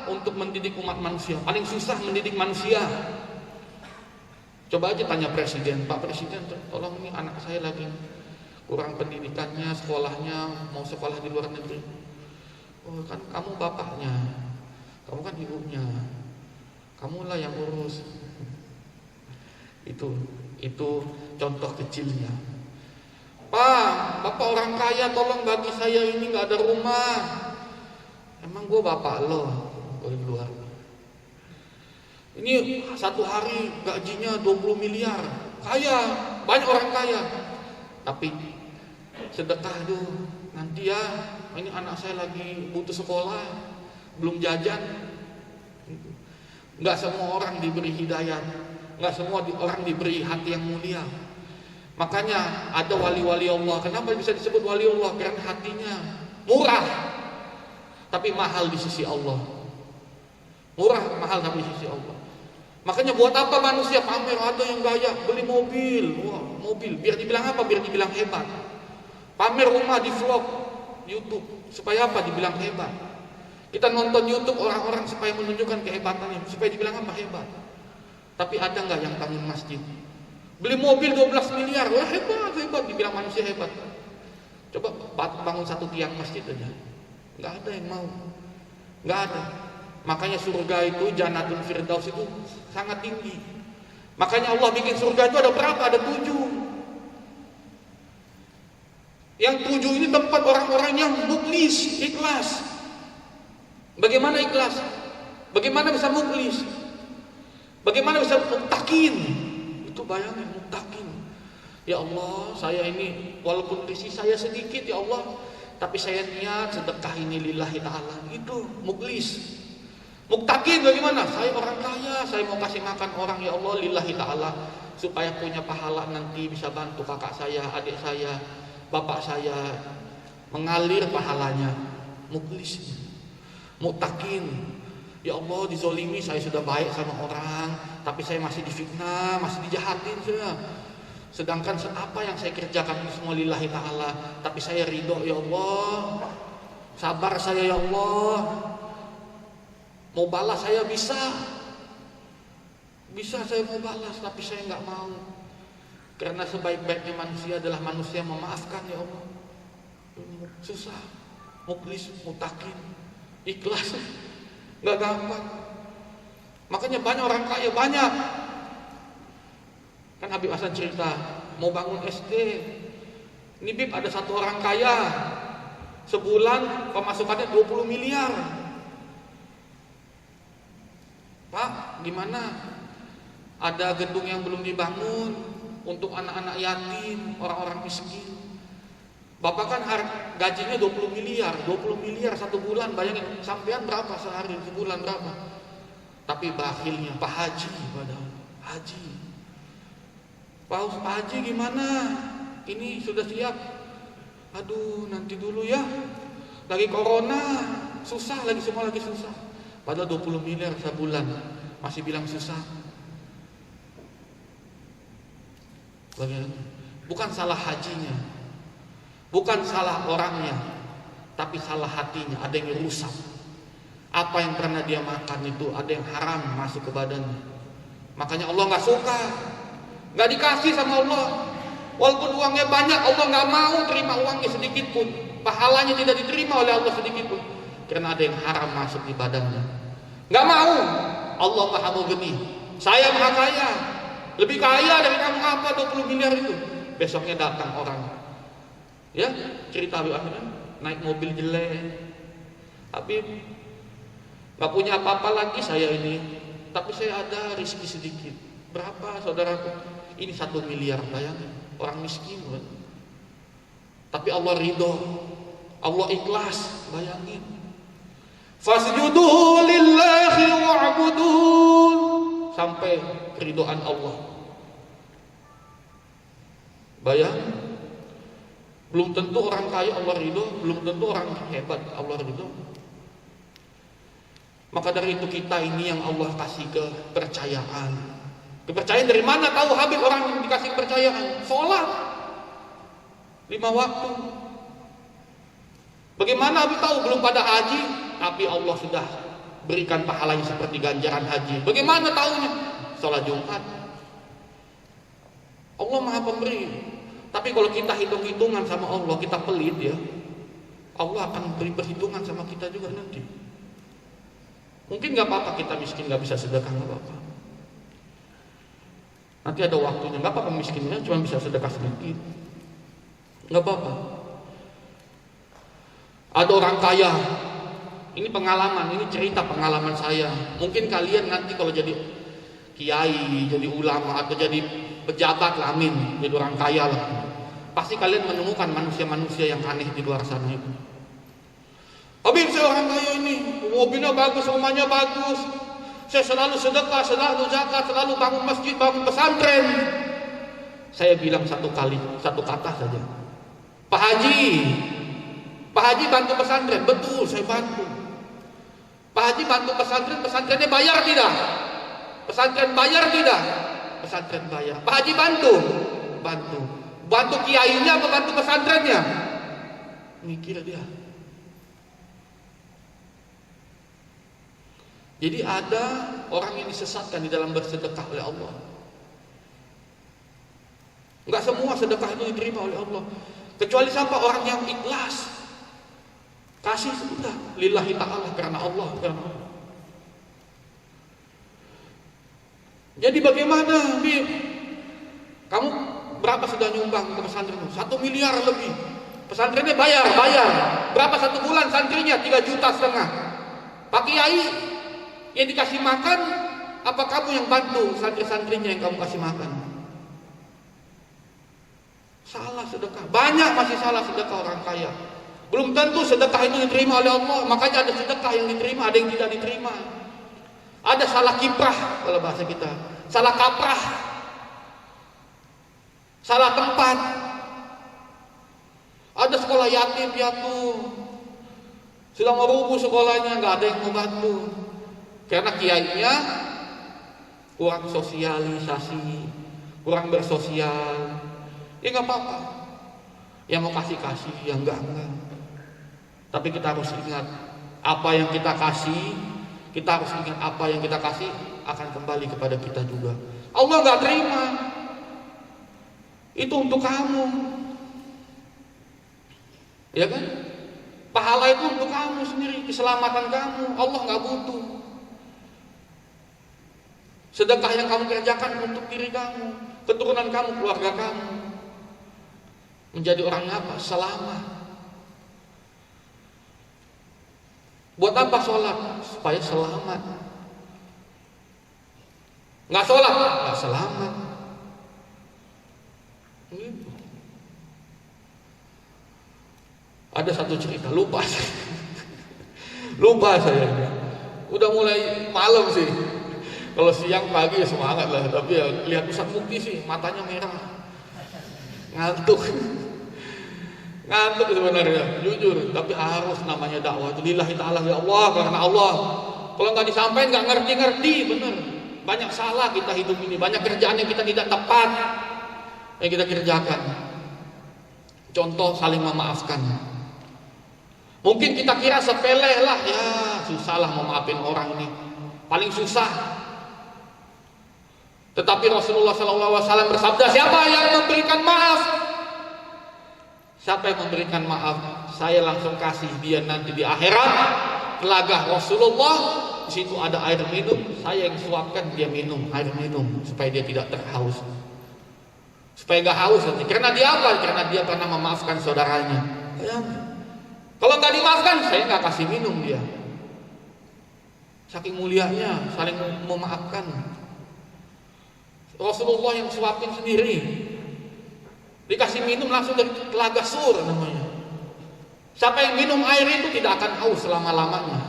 untuk mendidik umat manusia? Paling susah mendidik manusia. Coba aja tanya presiden, Pak Presiden, tolong ini anak saya lagi kurang pendidikannya, sekolahnya, mau sekolah di luar negeri. Oh, kan kamu bapaknya, kamu kan ibunya, kamulah yang urus. Itu contoh kecilnya. Pak, bapak orang kaya, tolong bagi saya ini nggak ada rumah. Emang gue bapak lo, gue di luar. Ini satu hari gajinya 20 miliar, kaya, banyak orang kaya. Tapi sedekah tuh nanti ya, ini anak saya lagi butuh sekolah, belum jajan. Nggak semua orang diberi hidayah, nggak semua orang diberi hati yang mulia. Makanya ada wali-wali Allah. Kenapa bisa disebut wali Allah? Karena hatinya murah tapi mahal di sisi Allah. Murah, mahal tapi di sisi Allah. Makanya buat apa manusia pamer? Ada yang gaya beli mobil, wah mobil, biar dibilang apa? Biar dibilang hebat. Pamer rumah di vlog YouTube, supaya apa? Dibilang hebat. Kita nonton YouTube orang-orang supaya menunjukkan kehebatannya, supaya dibilang apa? Hebat. Tapi ada nggak yang bangun masjid? Beli mobil 12 miliar, wah hebat, hebat, dibilang manusia hebat. Coba bangun satu tiang masjid aja, nggak ada yang mau, nggak ada. Makanya surga itu, jannatul firdaus itu sangat tinggi. Makanya Allah bikin surga itu ada berapa? Ada 7. Yang 7 ini tempat orang-orang yang mukhlis, ikhlas. Bagaimana ikhlas? Bagaimana bisa mukhlis? Bagaimana bisa muttaqin? Itu bayangin, muttaqin. Ya Allah, saya ini walaupun rezeki saya sedikit ya Allah, tapi saya niat sedekah ini lillahi ta'ala. Itu mukhlis. Muttaqin bagaimana? Saya orang kaya, saya mau kasih makan orang ya Allah lillahi ta'ala, supaya punya pahala nanti bisa bantu kakak saya, adik saya, bapak saya, mengalir pahalanya. Mukhlis, muttaqin. Ya Allah, dizolimi, saya sudah baik sama orang, tapi saya masih difitnah, masih dijahatin saya. Sedangkan apa yang saya kerjakan itu semua lillahi ta'ala, tapi saya ridho ya Allah. Sabar saya ya Allah. Mau balas saya bisa saya mau balas, tapi saya nggak mau. Karena sebaik-baiknya manusia adalah manusia memaafkan ya Allah. Susah, mukhlis, mutakin, ikhlas, nggak gampang. Makanya banyak orang kaya, banyak. Kan Habib Hasan cerita mau bangun SD. Ini Bib, ada satu orang kaya, sebulan pemasukannya 20 miliar. Pak, gimana? Ada gedung yang belum dibangun untuk anak-anak yatim, orang-orang miskin. Bapak kan gajinya 20 miliar satu bulan. Bayangin, sampean berapa sehari, sebulan berapa? Tapi bakhilnya Pak Haji, padahal Haji. Pak Haji gimana? Ini sudah siap? Aduh, nanti dulu ya. Lagi corona, susah lagi, semua lagi susah. Padahal 20 miliar sebulan, masih bilang susah. Bagaimana? Bukan salah hajinya, bukan salah orangnya, tapi salah hatinya. Ada yang rusak. Apa yang pernah dia makan itu ada yang haram masuk ke badannya. Makanya Allah nggak suka, nggak dikasih sama Allah. Walaupun uangnya banyak, Allah nggak mau terima uangnya sedikit pun. Pahalanya tidak diterima oleh Allah sedikit pun, karena ada yang haram masuk di badannya. Nggak mau. Allah Maha Mughni, saya Maha Kaya, lebih kaya dari kamu apa 20 miliar itu. Besoknya datang orang, ya cerita Habib akhirnya naik mobil jelek, Habib nggak punya apa-apa lagi saya ini, tapi saya ada rezeki sedikit. Berapa saudaraku? Ini 1 miliar, bayangin, orang miskin kan? Tapi Allah ridho, Allah ikhlas, bayangin. Fasjudu lillahi wa'budu, sampai keridhaan Allah. Bayangin, belum tentu orang kaya Allah ridho, belum tentu orang hebat Allah ridho. Maka dari itu kita ini yang Allah kasih kepercayaan. Kepercayaan dari mana? Tahu Habib orang yang dikasih kepercayaan? Sholat 5 waktu. Bagaimana Habib tahu? Belum pada haji, tapi Allah sudah berikan pahalanya seperti ganjaran haji. Bagaimana tahunya? Sholat Jumat. Allah Maha Pemberi. Tapi kalau kita hitung-hitungan sama Allah, kita pelit ya, Allah akan beri perhitungan sama kita juga nanti. Mungkin gak apa-apa kita miskin gak bisa sedekah, gak apa-apa. Nanti ada waktunya, gak apa-apa miskinnya cuma bisa sedekah sedikit, gak apa-apa. Ada orang kaya, ini pengalaman, ini cerita pengalaman saya. Mungkin kalian nanti kalau jadi kiai, jadi ulama, atau jadi pejabat lah, amin, jadi orang kaya lah, pasti kalian menemukan manusia-manusia yang aneh di luar sana itu. Habib, saya orang kaya ini, mobilnya bagus, rumahnya bagus, saya selalu sedekah, selalu zakat, selalu bangun masjid, bangun pesantren. Saya bilang satu kata saja, Pak Haji bantu pesantren. Betul, saya bantu. Pak Haji bantu pesantren, pesantrennya bayar tidak? Pesantren bayar tidak? Pesantren bayar. Pak Haji bantu kiainya apa bantu pesantrennya? Mikir dia. Jadi ada orang yang disesatkan di dalam bersedekah oleh Allah. Enggak semua sedekah itu diterima oleh Allah. Kecuali siapa? Orang yang ikhlas. Kasih sudah lillahi ta'ala, karena Allah. Jadi bagaimana, Bib? Kamu berapa sudah nyumbang ke pesantren? 1 miliar lebih. Pesantrennya bayar. Berapa satu bulan santrinya? 3,5 juta. Pak Kiai yang dikasih makan, apa kamu yang bantu santri-santrinya yang kamu kasih makan? Salah sedekah. Banyak masih salah sedekah orang kaya. Belum tentu sedekah itu diterima oleh Allah. Makanya ada sedekah yang diterima, ada yang tidak diterima. Ada salah kiprah kalau bahasa kita, salah kaprah, salah tempat. Ada sekolah yatim piatu, sudah merubuh sekolahnya, nggak ada yang mau bantu. Karena kiainya kurang sosialisasi, kurang bersosial. Ya nggak apa-apa. Yang mau kasih, yang enggak. Tapi kita harus ingat, apa yang kita kasih, kita harus ingat apa yang kita kasih akan kembali kepada kita juga. Allah nggak terima. Itu untuk kamu. Ya kan? Pahala itu untuk kamu sendiri, keselamatan kamu. Allah nggak butuh. Sedekah yang kamu kerjakan untuk diri kamu, keturunan kamu, keluarga kamu. Menjadi orang yang apa? Selamat. Buat apa sholat? Supaya selamat. Nggak sholat, nggak selamat. Gitu. Ada satu cerita, lupa saya. Udah mulai malam sih. Kalau siang pagi ya semangat lah. Tapi ya lihat Ustaz Mukti sih, matanya merah, ngantuk sebenarnya, jujur. Tapi harus, namanya dakwah itu lillahi ta'ala, ya Allah, karena Allah. Kalau nggak disampaikan nggak ngerti, bener. Banyak salah kita hidup ini, banyak kerjaan yang kita tidak tepat yang kita kerjakan. Contoh, saling memaafkan. Mungkin kita kira sepele lah, ya susah lah memaafin orang ini, paling susah. Tetapi Rasulullah SAW bersabda, siapa yang memberikan maaf? Siapa yang memberikan maaf, saya langsung kasih dia nanti di akhirat telaga Rasulullah. Di situ ada air minum, saya yang suapkan dia minum air minum supaya dia tidak terhaus, supaya gak haus nanti. Karena dia apa? Karena dia pernah memaafkan saudaranya. Kalau nggak dimaafkan, saya nggak kasih minum dia. Saking mulianya saling memaafkan. Rasulullah yang suapin sendiri, dikasih minum langsung dari telaga Sur namanya. Siapa yang minum air itu tidak akan haus selama-lamanya.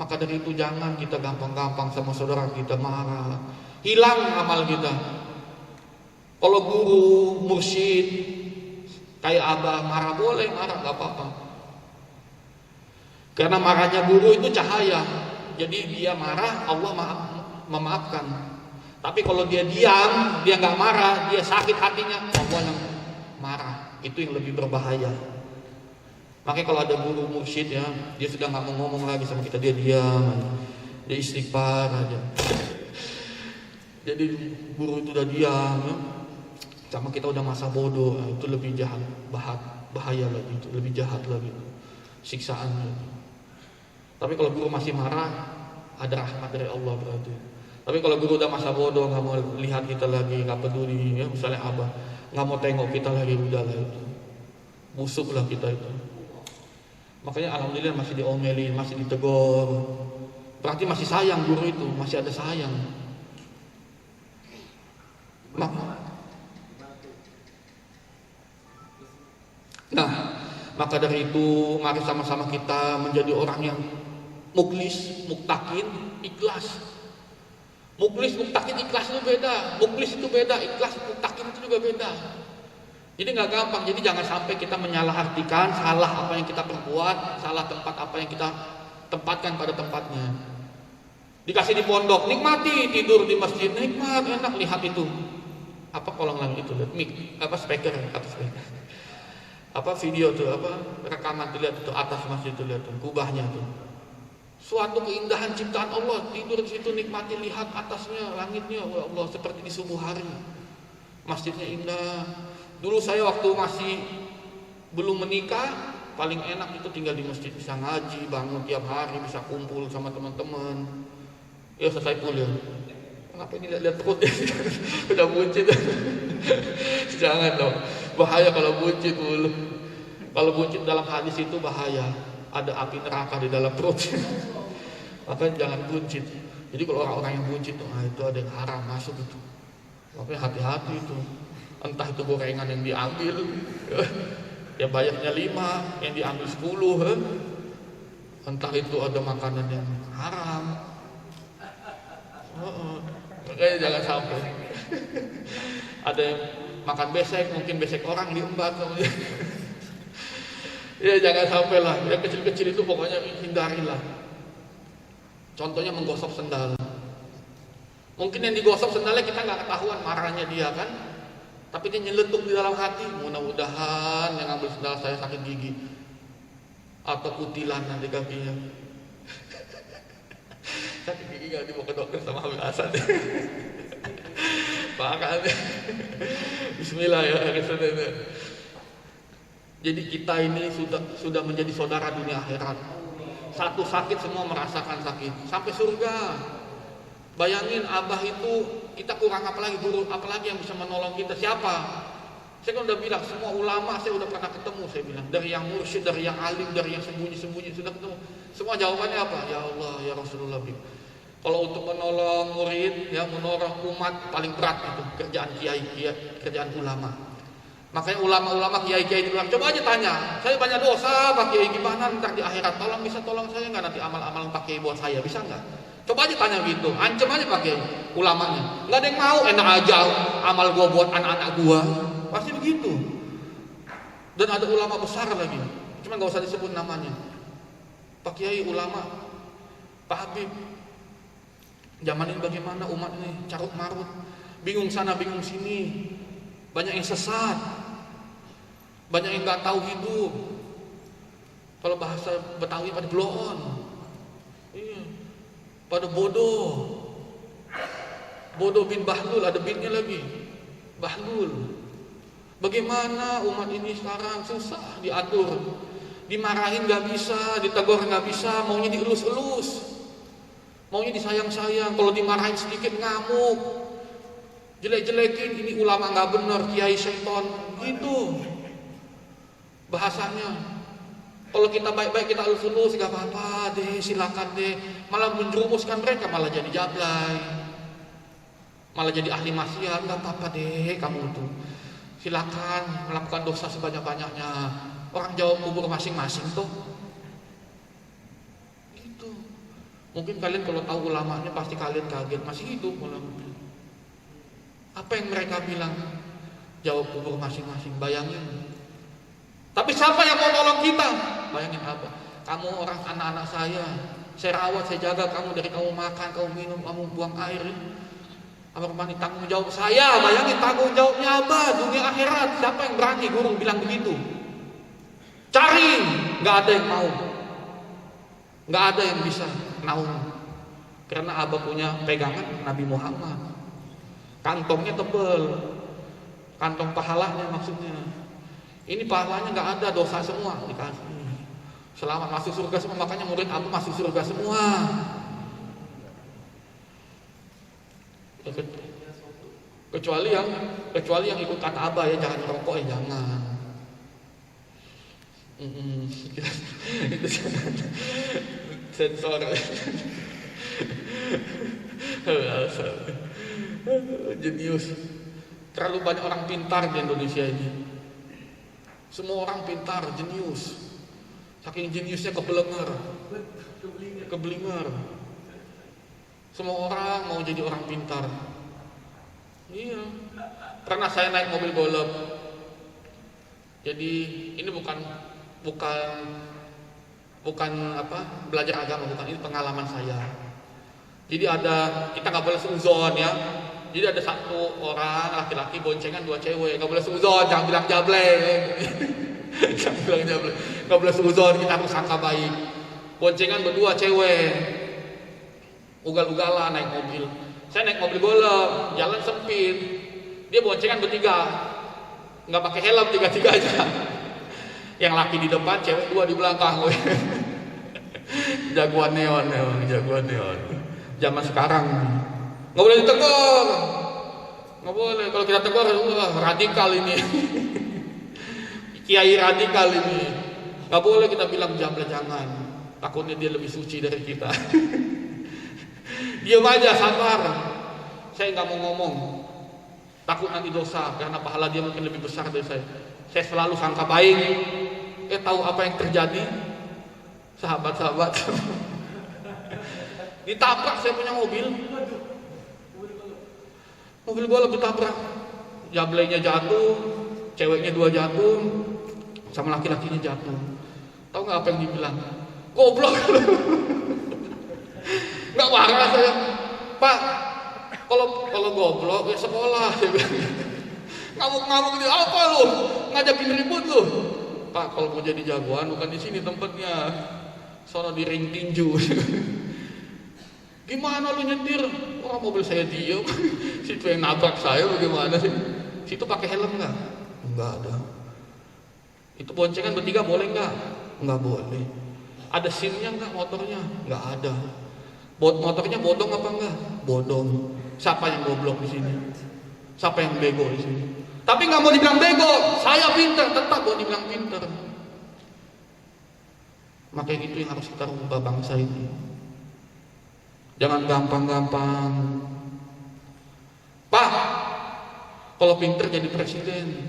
Maka dari itu jangan kita gampang-gampang sama saudara kita marah, hilang amal kita. Kalau guru, mursyid, kayak abah marah, boleh marah, nggak apa-apa. Karena marahnya guru itu cahaya. Jadi dia marah, Allah memaafkan. Tapi kalau dia diam, dia nggak marah, dia sakit hatinya, Allah yang marah. Itu yang lebih berbahaya. Makanya kalau ada guru mursyid ya, dia sudah nggak mau ngomong lagi sama kita, dia diam, dia istighfar aja. Jadi guru itu udah diam ya, sama kita udah masa bodoh, itu lebih jahat, bahaya lagi, itu lebih jahat lagi siksaannya. Tapi kalau guru masih marah, ada rahmat dari Allah berarti. Tapi kalau guru udah masa bodoh, nggak mau lihat kita lagi, nggak peduli ya, misalnya abah nggak mau tengok kita lagi, udahlah itu busuk lah kita itu. Makanya alhamdulillah masih diomelin, masih ditegur, berarti masih sayang guru itu, masih ada sayang. Nah, maka dari itu mari sama-sama kita menjadi orang yang muklis, muktakin, ikhlas. Muklis, muktakin, ikhlas itu beda. Muklis itu beda, ikhlas, muktakin itu juga beda. Jadi nggak gampang. Jadi jangan sampai kita menyalahartikan salah apa yang kita perbuat, salah tempat apa yang kita tempatkan pada tempatnya. Dikasih di pondok, nikmati, tidur di masjid, nikmat, enak, lihat itu. Apa kolong langit itu, lihat mic, apa speaker, apa video tuh, apa rekaman tuh, lihat itu atas masjid itu, lihat tuh, kubahnya tuh. Suatu keindahan ciptaan Allah, tidur di situ nikmati, lihat atasnya, langitnya, ya Allah, seperti di subuh hari. Masjidnya indah. Dulu saya waktu masih belum menikah, paling enak itu tinggal di masjid, bisa ngaji, bangun tiap hari, bisa kumpul sama teman-teman. Ya selesai kuliah. Kenapa ini lihat perut ya? Udah buncit. Jangan dong. Bahaya kalau buncit dulu. Kalau buncit dalam hadis itu bahaya. Ada api neraka di dalam perut. Makanya jangan buncit. Jadi kalau orang-orang yang buncit tuh, itu ada yang haram masuk itu. Makanya hati-hati itu. Entah itu gorengan yang diambil, ya banyaknya 5, yang diambil 10. Entah itu ada makanan yang haram. Makanya jangan sampai. Ada yang makan besek, mungkin besek orang diembat. Ya jangan sampai lah. Yang kecil-kecil itu pokoknya hindarilah. Contohnya menggosok sendal. Mungkin yang digosok sendalnya kita nggak ketahuan marahnya dia kan, tapi dia nyeletuk di dalam hati, mudah-mudahan yang ambil sendal saya sakit gigi atau kutilan nanti kakinya. Sakit gigi nggak dibawa ke dokter sama Habib Hasan. Makanya Bismillah ya. Jadi kita ini sudah menjadi saudara dunia akhirat. Satu sakit semua merasakan sakit sampai surga. Bayangin abah itu kita kurang apalagi guru, apalagi yang bisa menolong kita siapa? Saya kan udah bilang semua ulama saya udah pernah ketemu, saya bilang dari yang mursyid, dari yang alim, dari yang sembunyi-sembunyi sudah ketemu. Semua jawabannya apa? Ya Allah, ya Rasulullah. Kalau untuk menolong murid, ya menolong umat paling berat itu kerjaan kiai, kerjaan ulama. Makanya ulama-ulama kiai-kiai itu bilang, coba aja tanya, saya banyak dosa Pak Kiai, gimana ntar di akhirat? Bisa tolong saya nggak nanti amal-amal Pak Kiai buat saya, bisa nggak? Coba aja tanya gitu, ancam aja Pak Kiai ulamanya. Nggak ada yang mau, enak aja amal gua buat anak-anak gua, pasti begitu. Dan ada ulama besar lagi, cuma nggak usah disebut namanya. Pak Kiai ulama, Pak Habib. Zaman ini bagaimana umat ini carut marut, bingung sana bingung sini, banyak yang sesat, banyak yang nggak tahu hidup. Kalau bahasa Betawi pada bloon, iya, pada bodoh, bodoh bin Bahlul, ada binnya lagi, Bahlul. Bagaimana umat ini sekarang susah diatur, dimarahin nggak bisa, ditegur nggak bisa, maunya dielus-elus. Maunya disayang-sayang, kalau dimarahin sedikit ngamuk, jelek-jelekin, ini ulama nggak benar, kiai syaiton, gitu bahasanya. Kalau kita baik-baik kita lulus nggak apa-apa deh, silakan deh. Malah menjerumuskan mereka, malah jadi jablay, malah jadi ahli maksiat. Nggak apa-apa deh kamu tuh, silakan melakukan dosa sebanyak-banyaknya. Orang jawab kubur masing-masing tuh. Mungkin kalian kalau tahu ulamanya pasti kalian kaget, masih hidup ulama. Apa yang mereka bilang? Jawab kubur masing-masing, bayangin. Tapi siapa yang mau tolong kita? Bayangin apa? Kamu orang anak-anak saya rawat, saya jaga kamu dari kamu makan, kamu minum, kamu buang air. Apa mandi tanggung jawab saya? Bayangin tanggung jawabnya apa? Dunia akhirat. Siapa yang berani guru bilang begitu? Cari, nggak ada yang mau, nggak ada yang bisa naung, karena abah punya pegangan Nabi Muhammad, kantongnya tebel, kantong pahalanya maksudnya. Ini pahalanya nggak ada, dosa semua dikasih, selamat masuk surga semua. Makanya murid abah masuk surga semua. Kecuali yang ikut kata abah ya, jangan merokok ya, jangan. Itu sensor. Jenius. Terlalu banyak orang pintar di Indonesia ini. Semua orang pintar, jenius. Saking jeniusnya keblinger. Semua orang mau jadi orang pintar. Iya. Pernah saya naik mobil golf. Jadi ini bukan apa belajar agama, bukan, ini pengalaman saya. Jadi kita nggak boleh seuzon ya. Jadi ada satu orang laki-laki boncengan dua cewek, nggak boleh seuzon, jangan bilang jablay. Jangan bilang jablay, nggak boleh seuzon, kita harus sangka baik. Boncengan berdua cewek, ugal-ugalan naik mobil. Saya naik mobil golf, jalan sempit, dia boncengan bertiga, nggak pakai helm, tiga-tiga aja. Yang laki di depan, cewek dua di belakang. Jagoan neon. Zaman sekarang nggak boleh ditegur, nggak boleh. Kalau kita tegur, radikal ini. Kiai radikal ini. Nggak boleh kita bilang jablay, jangan. Takutnya dia lebih suci dari kita. Diam aja, sabar. Saya nggak mau ngomong, takut nanti dosa, karena pahala dia mungkin lebih besar dari saya. Saya selalu sangka baik. Tahu apa yang terjadi? Sahabat-sahabat, ditabrak saya punya mobil golf ditabrak. Jablaynya jatuh, ceweknya dua jatuh, sama laki-lakinya jatuh. Tahu nggak apa yang dibilang? Goblok. Nggak marah saya, Pak. Kalau goblok ya sekolah. Ngamuk-ngamuk dia, apa lu? Ngajakin ribut lu. Pak, kalau mau jadi jagoan bukan di sini tempatnya. Sono di ring tinju. Gimana lu nyetir? Orang mobil saya diem. Situ yang nabrak saya bagaimana sih? Situ pakai helm nggak? Nggak ada. Itu boncengan bertiga boleh nggak? Nggak boleh. Ada SIM-nya nggak motornya? Nggak ada. Motornya bodong apa enggak? Bodong. Siapa yang goblok di sini? Siapa yang bego di sini? Tapi nggak mau dibilang bego. Saya pintar, tetap mau dibilang pintar. Makanya itu yang harus kita rubah bangsa ini. Jangan gampang-gampang. Pak, kalau pintar jadi presiden.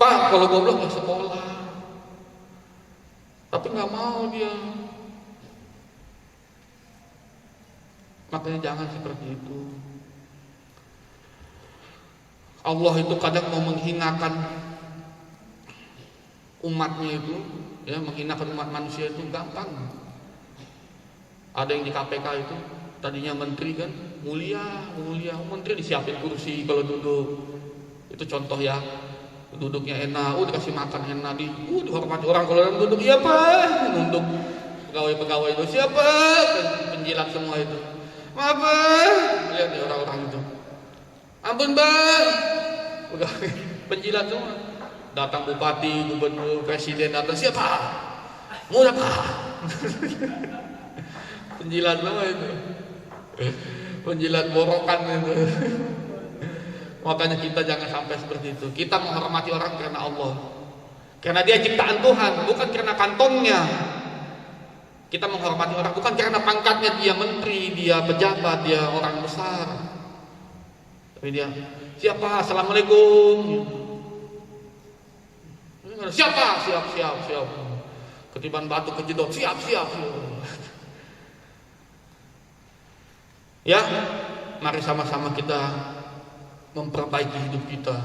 Pak, kalau goblok ya sekolah. Tapi nggak mau dia. Makanya jangan seperti itu. Allah itu kadang mau menghinakan umatnya itu, ya, menghinakan umat manusia itu gampang. Ada yang di KPK itu tadinya menteri kan, mulia, menteri disiapin kursi kalau duduk. Itu contoh ya, duduknya enak, dikasih makan enak, dihormati orang kalau orang duduk, iya Pak, nunduk pegawai-pegawai itu, siapa? Penjilat semua itu. Maaf Pak, lihat nih orang-orang itu. Ampun Pak, penjilat semua. Datang bupati, gubernur, presiden datang, siapa? Mudah Pak. Penjilat semua itu. Penjilat borokan itu. Makanya kita jangan sampai seperti itu. Kita menghormati orang karena Allah, karena dia ciptaan Tuhan, bukan karena kantongnya. Kita menghormati orang bukan karena pangkatnya, dia menteri, dia pejabat, dia orang besar. Tapi dia, siapa? Assalamualaikum. Siapa? Siap. Ketiban batu kejedot, siap. Ya, mari sama-sama kita memperbaiki hidup kita.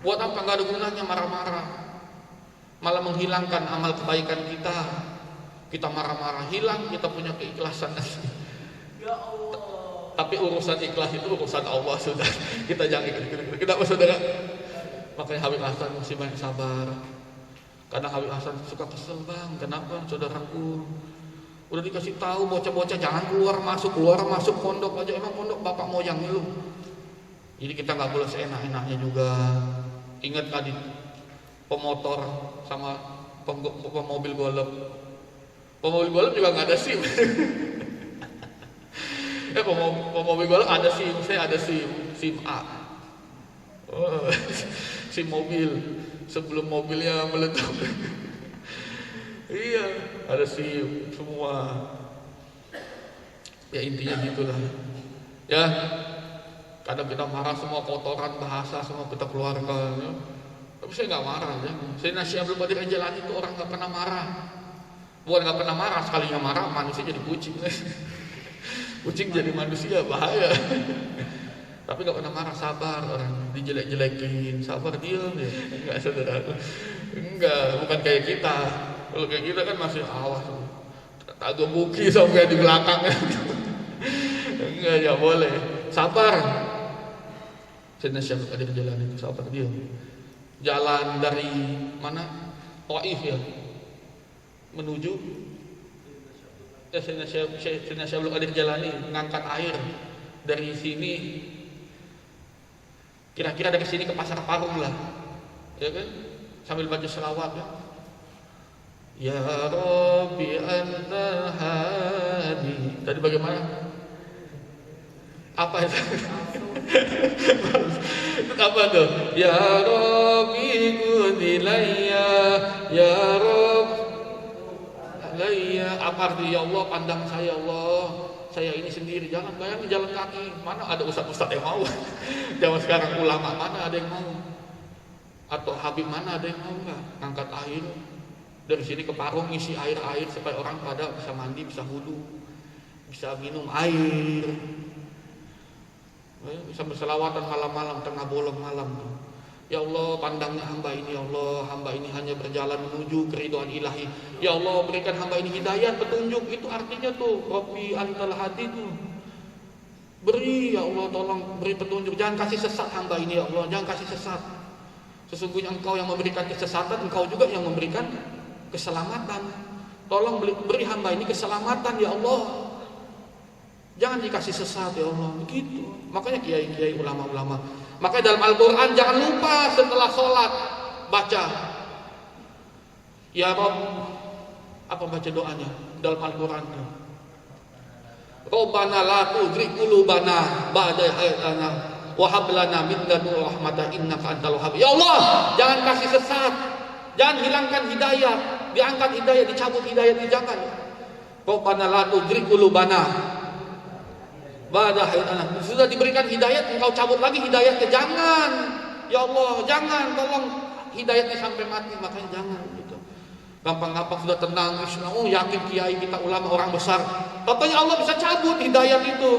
Buat apa? Nggak ada gunanya marah-marah, malah menghilangkan amal kebaikan kita. Kita marah-marah, hilang kita punya keikhlasan. Ya Allah. Tapi urusan ikhlas itu urusan Allah sudah. Kita jangan ikut. Kenapa saudara? Makanya Habib Hasan mesti banyak sabar. Kadang Habib Hasan suka kesel, bang. Kenapa saudaraku? Udah dikasih tahu bocah-bocah jangan keluar masuk pondok aja. Emang pondok bapak moyangnya lu. Jadi kita nggak boleh seenak-enaknya juga. Ingat tadi pemotor sama pemobil golf. Pemobil golf juga nggak ada SIM. Pemobil golf ada SIM, saya ada SIM A. SIM mobil sebelum mobilnya meletup. Iya, ada SIM semua. Ya intinya gitulah. Ya, kadang kita marah, semua kotoran bahasa semua kita keluarkan. Ya. Tapi saya nggak marah ya. Saya Syekh Abdul Qadir Al-Jilani itu orang nggak pernah marah. Bukan nggak pernah marah, sekalinya marah manusia jadi kucing. Kucing jadi manusia bahaya. Tapi nggak pernah marah, sabar. Orang dijelek-jelekin, sabar diam ya. Enggak saudara. Enggak, bukan kayak kita. Kalau kayak kita kan masih awas. Tak gebuki sampai di belakang. Enggak, ya boleh. Sabar. Sayyidina Syekh Abdul Qadir Jilani itu sabar diam. Jalan dari mana? Taif ya. Menuju Sayyidina Syekh Abdul Qadir Jilani mengangkat air dari sini, kira-kira dari sini ke Pasar Parung lah, ya kan, sambil baca selawat ya. Ya Rabbi Antal Hadi. Tadi bagaimana? Apa itu? Apa tuh? Ya Rabbi Kudilayya, Ya Rabbi Layya. Apa arti ya Allah, pandang saya Allah, saya ini sendiri. Jangan bayangin jalan kaki. Mana ada ustaz-ustaz yang mau? Zaman sekarang ulama mana ada yang mau? Atau habib mana ada yang mau nggak? Ngangkat air dari sini ke Parung, ngisi air supaya orang pada bisa mandi, bisa wudu, bisa minum air, bisa berselawatan malam-malam, tengah bolong malam. Ya Allah, pandangnya hamba ini, ya Allah, hamba ini hanya berjalan menuju keridhaan ilahi. Ya Allah, berikan hamba ini hidayah, petunjuk. Itu artinya tuh Rabbi Antal Hadi tuh. Beri ya Allah, tolong beri petunjuk. Jangan kasih sesat hamba ini ya Allah, jangan kasih sesat. Sesungguhnya Engkau yang memberikan kesesatan, Engkau juga yang memberikan keselamatan. Tolong beri hamba ini keselamatan ya Allah. Jangan dikasih sesat ya Allah. Begitu. Makanya kiai-kiai, ulama-ulama. Makanya dalam Al-Quran jangan lupa setelah sholat baca ya Rabb. Apa baca doanya dalam Al-Quran? Rabbana la tuzigh qulubana ba'da idh hadaytana wa hab lana min ladunka rahmatan innaka antal wahhab. Ya Allah, jangan kasih sesat, jangan hilangkan hidayah, diangkat hidayah, dicabut hidayah, jangan. Rabbana la tuzigh qulubana ba'da idh hadaytana. Sudah diberikan hidayah, engkau cabut lagi hidayahnya, jangan. Ya Allah, jangan, tolong hidayahnya sampai mati, makanya jangan gitu. Gampang-gampang sudah tenang, yakin kiai kita ulama orang besar, katanya Allah bisa cabut hidayat itu.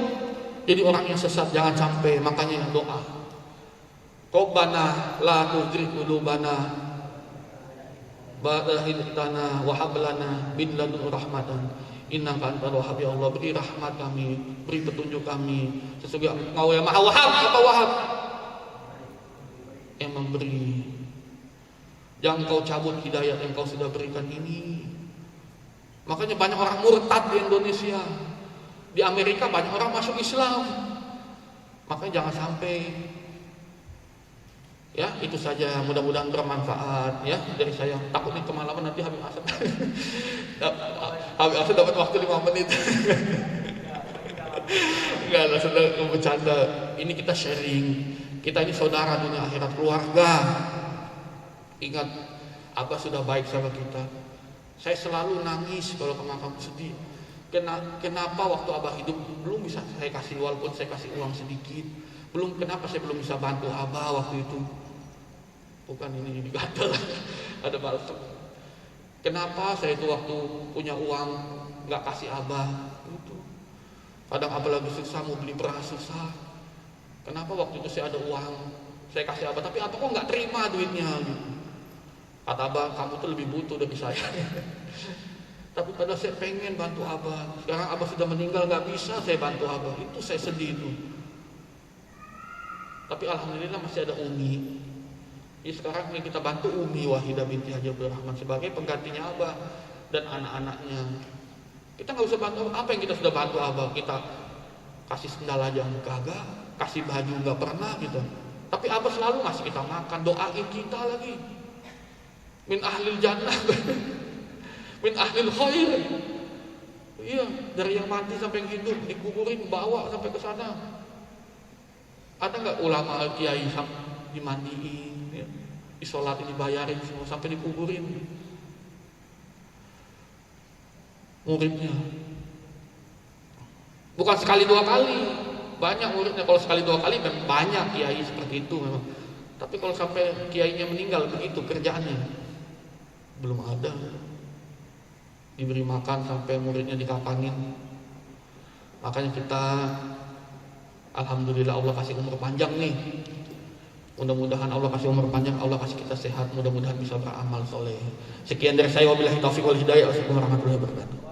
Jadi orang yang sesat jangan sampai, makanya doa. Rabbana la tuzigh qulubana ba'da idh hadaytana wa hab lana min ladunka rahmatan innaka antal wahhab. Ya Allah, beri rahmat kami, beri petunjuk kami. Sesungguhnya Engkau yang Maha Wahhab. Apa Wahhab? Yang memberi. Jangan kau cabut hidayah yang kau sudah berikan ini. Makanya banyak orang murtad di Indonesia. Di Amerika banyak orang masuk Islam. Makanya jangan sampai. Ya, itu saja, mudah-mudahan bermanfaat ya dari saya. Takutnya kemalaman nanti Habib Hasan. Habib Hasan dapat waktu 5 menit. Enggak lah, sedang bercanda. Ini kita sharing. Kita ini saudara dunia akhirat, keluarga. Ingat, Abah sudah baik sama kita. Saya selalu nangis kalau ke makam sedih. Kenapa waktu Abah hidup belum bisa saya kasih, walaupun saya kasih uang sedikit. Kenapa saya belum bisa bantu Abah waktu itu? Bukan ini gatel, ada balsam. Kenapa saya itu waktu punya uang nggak kasih Abah? Itu. Kadang Abah lagi susah mau beli beras susah. Kenapa waktu itu saya ada uang saya kasih Abah, tapi Abah kok nggak terima duitnya? Gitu. Kata Abah, kamu tuh lebih butuh dari saya. Tapi padahal saya pengen bantu Abah. Sekarang Abah sudah meninggal, nggak bisa saya bantu Abah. Itu saya sedih itu. Tapi alhamdulillah masih ada Umi. Jadi sekarang yang kita bantu Umi Wahidah binti Haji Abdul Rahman sebagai penggantinya Abah dan anak-anaknya. Kita nggak usah bantu apa yang kita sudah bantu Abah. Kita kasih sendal aja kagak, kasih baju nggak pernah gitu. Tapi Abah selalu ngasih kita makan, doain kita lagi. Min ahlil jannah, min ahlil khair. Iya, dari yang mati sampai yang hidup dikuburin, bawa sampai ke sana. Ada nggak ulama kiai dimandiin, ya, disolatin, dibayarin semua sampai dikuburin. Muridnya, bukan sekali 2 kali, banyak muridnya. Kalau sekali 2 kali memang banyak kiai seperti itu memang. Tapi kalau sampai kiainya meninggal begitu kerjaannya. Belum ada. Diberi makan sampai muridnya dikapanin. Makanya kita alhamdulillah Allah kasih umur panjang nih. Mudah-mudahan Allah kasih umur panjang, Allah kasih kita sehat, mudah-mudahan bisa beramal soleh. Sekian dari saya, wabillahi taufiq wal hidayah. Wassalamualaikum warahmatullahi wabarakatuh.